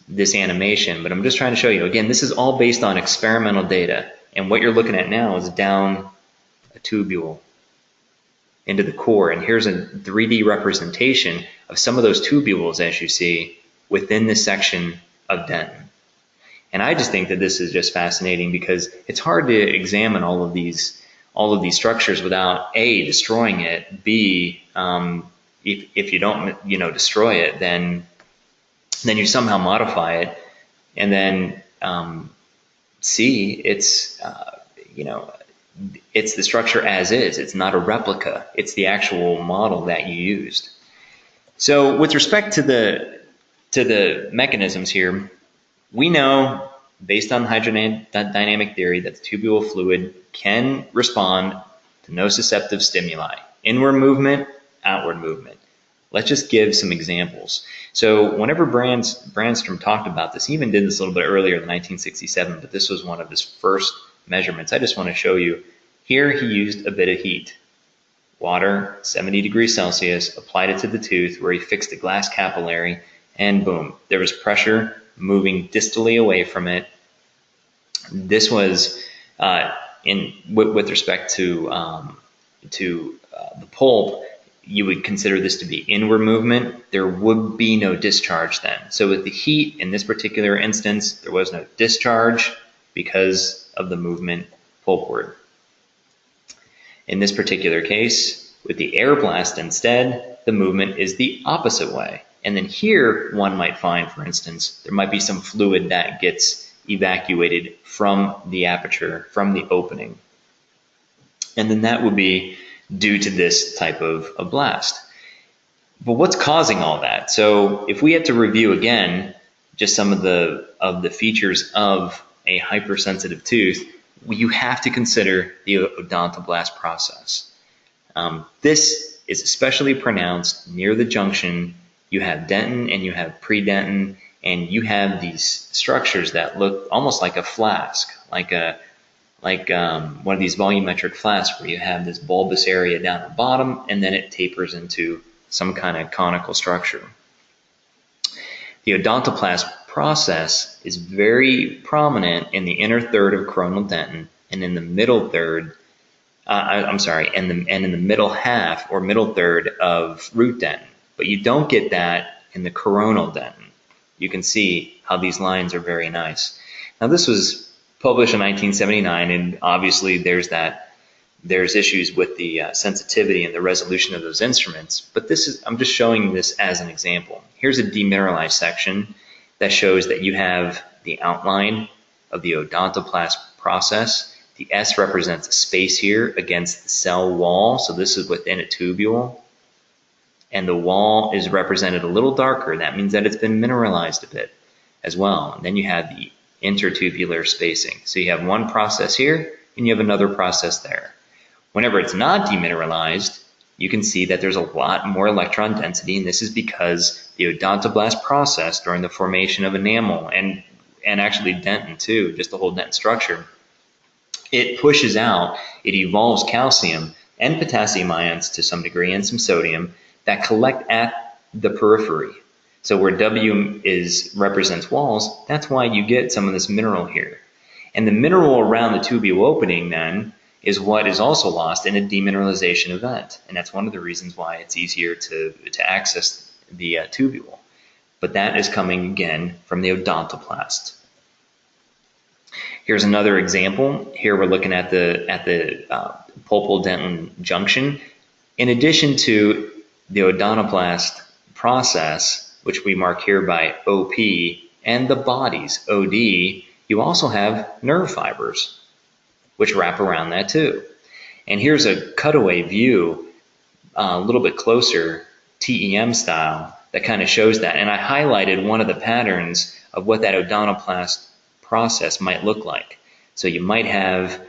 this animation, but I'm just trying to show you. Again, this is all based on experimental data, and what you're looking at now is down a tubule into the core, and here's a 3D representation of some of those tubules, as you see, within this section of dentin. And I just think that this is just fascinating, because it's hard to examine all of these structures without A, destroying it, B, if you don't destroy it, then you somehow modify it, and then C, it's it's the structure as is. It's not a replica. It's the actual model that you used. So with respect to the mechanisms here, we know, based on hydrodynamic theory, that the tubule fluid can respond to nociceptive stimuli: inward movement, outward movement. Let's just give some examples. So whenever Brandstrom talked about this, he even did this a little bit earlier in 1967, but this was one of his first measurements. I just want to show you. Here he used a bit of heat. Water, 70 degrees Celsius, applied it to the tooth where he fixed a glass capillary, and boom, there was pressure moving distally away from it. This was with respect to the pulp. You would consider this to be inward movement. There would be no discharge then. So with the heat, in this particular instance, there was no discharge because of the movement pulpward. In this particular case, with the air blast instead, the movement is the opposite way. And then here, one might find, for instance, there might be some fluid that gets evacuated from the aperture, from the opening. And then that would be due to this type of a blast. But what's causing all that? So if we had to review again just some of the features of a hypersensitive tooth, you have to consider the odontoblast process. This is especially pronounced near the junction. You have dentin and you have predentin, and you have these structures that look almost like a flask, like one of these volumetric flasks, where you have this bulbous area down the bottom, and then it tapers into some kind of conical structure. The odontoblast process is very prominent in the inner third of coronal dentin, and in the middle third, and in the middle half or middle third of root dentin. But you don't get that in the coronal dentin. You can see how these lines are very nice. Now, this was published in 1979, and obviously there's issues with the sensitivity and the resolution of those instruments. But I'm just showing this as an example. Here's a demineralized section that shows that you have the outline of the odontoblast process. The S represents a space here against the cell wall, so this is within a tubule. And the wall is represented a little darker. That means that it's been mineralized a bit as well. And then you have the intertubular spacing. So you have one process here, and you have another process there. Whenever it's not demineralized, you can see that there's a lot more electron density, and this is because the odontoblast process during the formation of enamel and actually dentin too, just the whole dentin structure, it pushes out, it evolves calcium and potassium ions to some degree, and some sodium, that collect at the periphery. So where W represents walls, that's why you get some of this mineral here. And the mineral around the tubule opening then is what is also lost in a demineralization event. And that's one of the reasons why it's easier to access the tubule. But that is coming again from the odontoblast. Here's another example. Here we're looking at the pulpal dentin junction. In addition to the odontoblast process, which we mark here by OP, and the bodies, OD, you also have nerve fibers, which wrap around that too. And here's a cutaway view a little bit closer, TEM style, that kind of shows that. And I highlighted one of the patterns of what that odontoblast process might look like. So you might have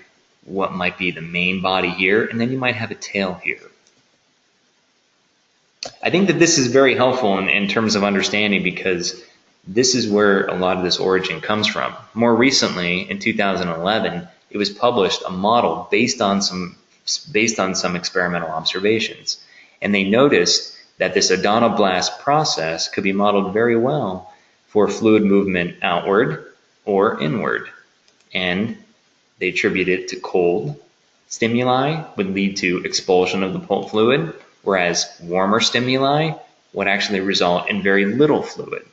what might be the main body here, and then you might have a tail here. I think that this is very helpful in terms of understanding, because this is where a lot of this origin comes from. More recently, in 2011, it was published a model based on some experimental observations. And they noticed that this odontoblast process could be modeled very well for fluid movement outward or inward. And they attribute it to cold stimuli would lead to expulsion of the pulp fluid, whereas warmer stimuli would actually result in very little fluid.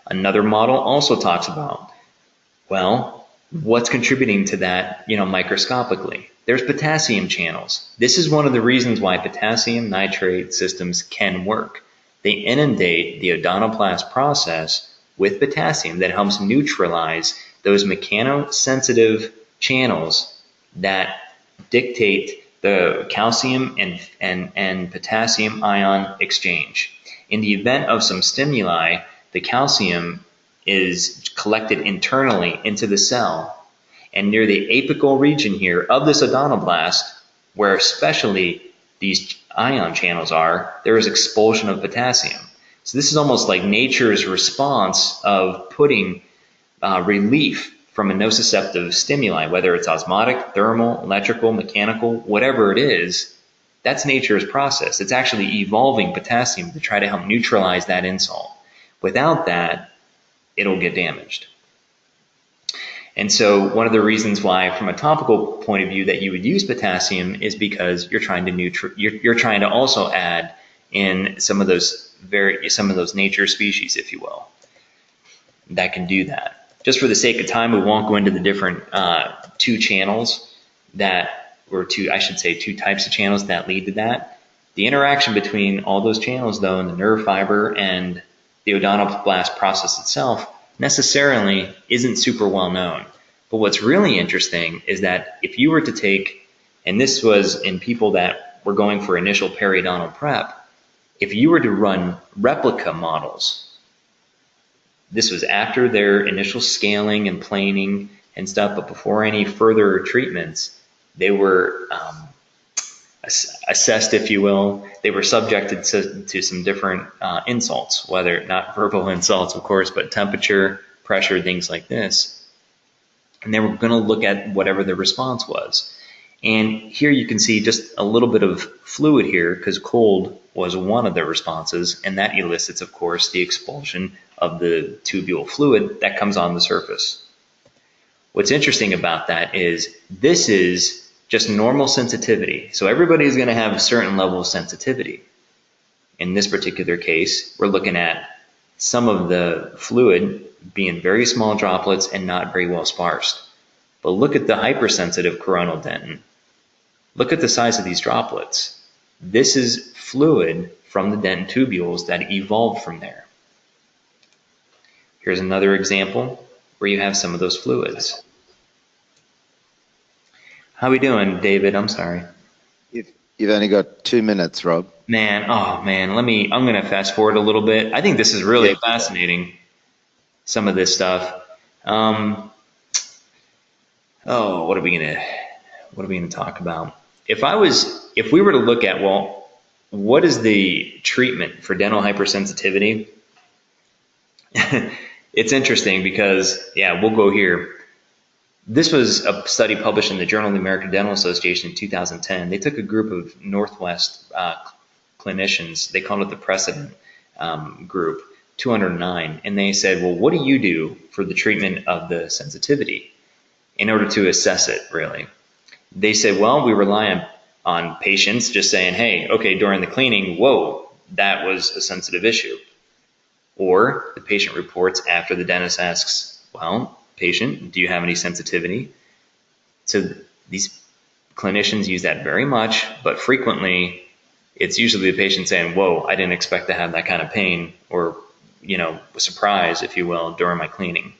Another model also talks about, well, what's contributing to that, microscopically? There's potassium channels. This is one of the reasons why potassium nitrate systems can work. They inundate the odontoblast process with potassium that helps neutralize those mechanosensitive channels that dictate the calcium and potassium ion exchange. In the event of some stimuli, the calcium is collected internally into the cell, and near the apical region here of this odontoblast, where especially these ion channels are, there is expulsion of potassium. So this is almost like nature's response of putting relief from a nociceptive stimuli, whether it's osmotic, thermal, electrical, mechanical, whatever it is. That's nature's process. It's actually evolving potassium to try to help neutralize that insult. Without that, it'll get damaged. And so one of the reasons why, from a topical point of view, that you would use potassium is because you're trying to you're trying to also add in some of those nature species, if you will, that can do that. Just for the sake of time, we won't go into the different two channels two types of channels that lead to that. The interaction between all those channels, though, and the nerve fiber and the odontoblast process itself necessarily isn't super well known. But what's really interesting is that if you were to take, and this was in people that were going for initial periodontal prep, if you were to run replica models, this was after their initial scaling and planing and stuff, but before any further treatments, they were assessed, if you will. They were subjected to some different insults, whether not verbal insults, of course, but temperature, pressure, things like this. And they were going to look at whatever the response was. And here you can see just a little bit of fluid here, because cold was one of the responses, and that elicits, of course, the expulsion of the tubule fluid that comes on the surface. What's interesting about that is this is just normal sensitivity. So everybody is going to have a certain level of sensitivity. In this particular case, we're looking at some of the fluid being very small droplets and not very well sparsed. But look at the hypersensitive coronal dentin. Look at the size of these droplets. This is fluid from the dentin tubules that evolved from there. Here's another example where you have some of those fluids. How we doing, David? I'm sorry. You've only got 2 minutes, Rob. Man, I'm going to fast forward a little bit. I think this is really fascinating, some of this stuff. What are we going to talk about? If we were to look at, well, what is the treatment for dental hypersensitivity? It's interesting because, we'll go here. This was a study published in the Journal of the American Dental Association in 2010. They took a group of Northwest clinicians, they called it the precedent group, 209, and they said, well, what do you do for the treatment of the sensitivity in order to assess it, really? They said, well, we rely on patients just saying, hey, okay, during the cleaning, whoa, that was a sensitive issue. Or the patient reports after the dentist asks, well, patient, do you have any sensitivity? So these clinicians use that very much, but frequently it's usually the patient saying, whoa, I didn't expect to have that kind of pain, or, a surprise, if you will, during my cleaning.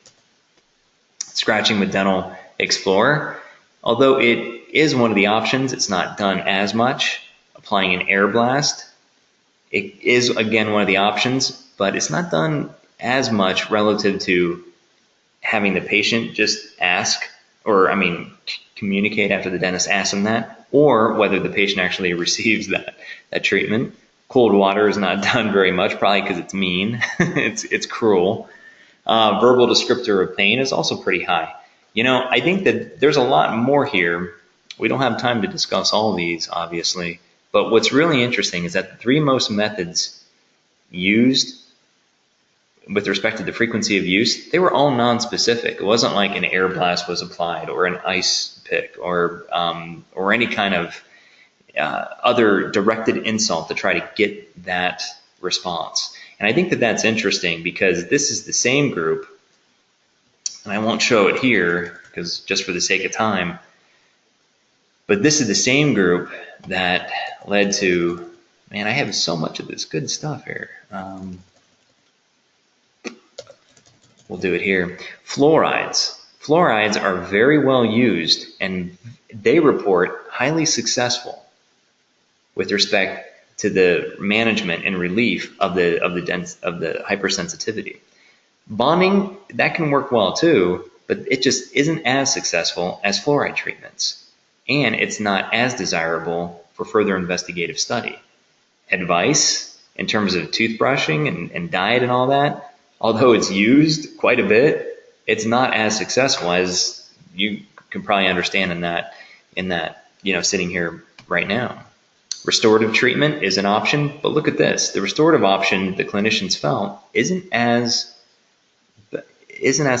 Scratching with Dental Explorer, although it is one of the options, it's not done as much. applying an air blast. It is, again, one of the options, but it's not done as much relative to having the patient just ask, or communicate after the dentist asks them that, or whether the patient actually receives that treatment. Cold water is not done very much, probably because it's mean. it's cruel. Verbal descriptor of pain is also pretty high. I think that there's a lot more here. We don't have time to discuss all these, obviously, but what's really interesting is that the three most methods used with respect to the frequency of use, they were all non-specific. It wasn't like an air blast was applied or an ice pick or any kind of other directed insult to try to get that response. And I think that that's interesting because this is the same group, and I won't show it here because just for the sake of time, but this is the same group that led to, man, I have so much of this good stuff here. We'll do it here. Fluorides. Fluorides are very well used, and they report highly successful with respect to the management and relief of the hypersensitivity. Bonding, that can work well too, but it just isn't as successful as fluoride treatments, and it's not as desirable for further investigative study. Advice in terms of toothbrushing and diet and all that, although it's used quite a bit, it's not as successful as you can probably understand in that sitting here right now. Restorative treatment is an option, but look at this. The restorative option the clinicians felt isn't as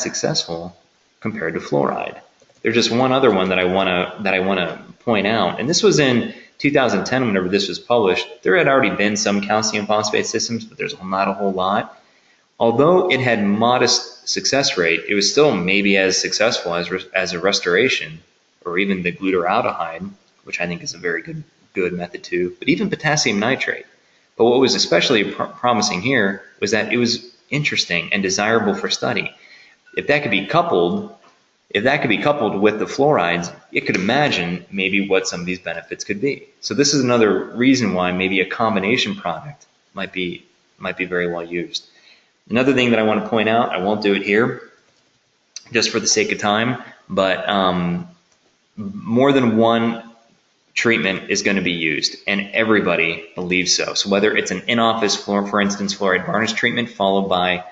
successful compared to fluoride. There's just one other one that I want to point out, and this was in 2010 whenever this was published. There had already been some calcium phosphate systems, but there's not a whole lot. Although it had modest success rate, it was still maybe as successful as a restoration, or even the glutaraldehyde, which I think is a very good method too, but even potassium nitrate. But what was especially promising here was that it was interesting and desirable for study. If that could be coupled with the fluorides, it could imagine maybe what some of these benefits could be. So this is another reason why maybe a combination product might be very well used. Another thing that I want to point out, I won't do it here just for the sake of time, but more than one treatment is going to be used, and everybody believes so. So whether it's an in-office, for instance, fluoride varnish treatment followed by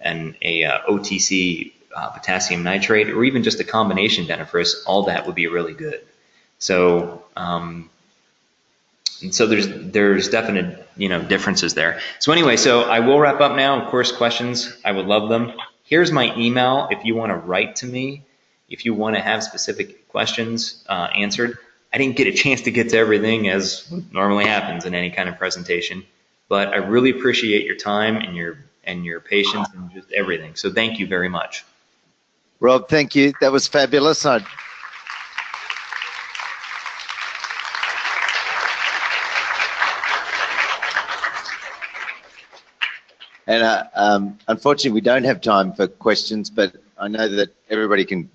a OTC potassium nitrate, or even just a combination dentifrice, all that would be really good. So and so there's definite differences there. So anyway, so I will wrap up now. Of course, questions, I would love them. Here's my email if you want to write to me, if you want to have specific questions answered. I didn't get a chance to get to everything, as normally happens in any kind of presentation, but I really appreciate your time and your patience and just everything. So thank you very much. Rob, thank you. That was fabulous. And unfortunately, we don't have time for questions, but I know that everybody can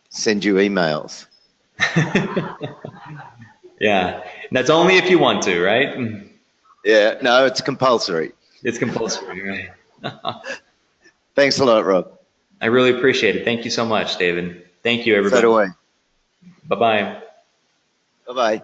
send you emails. Yeah, and that's only if you want to, right? Yeah, no, it's compulsory. It's compulsory, right? Thanks a lot, Rob. I really appreciate it. Thank you so much, David. Thank you, everybody. So do I. Bye-bye. Bye-bye.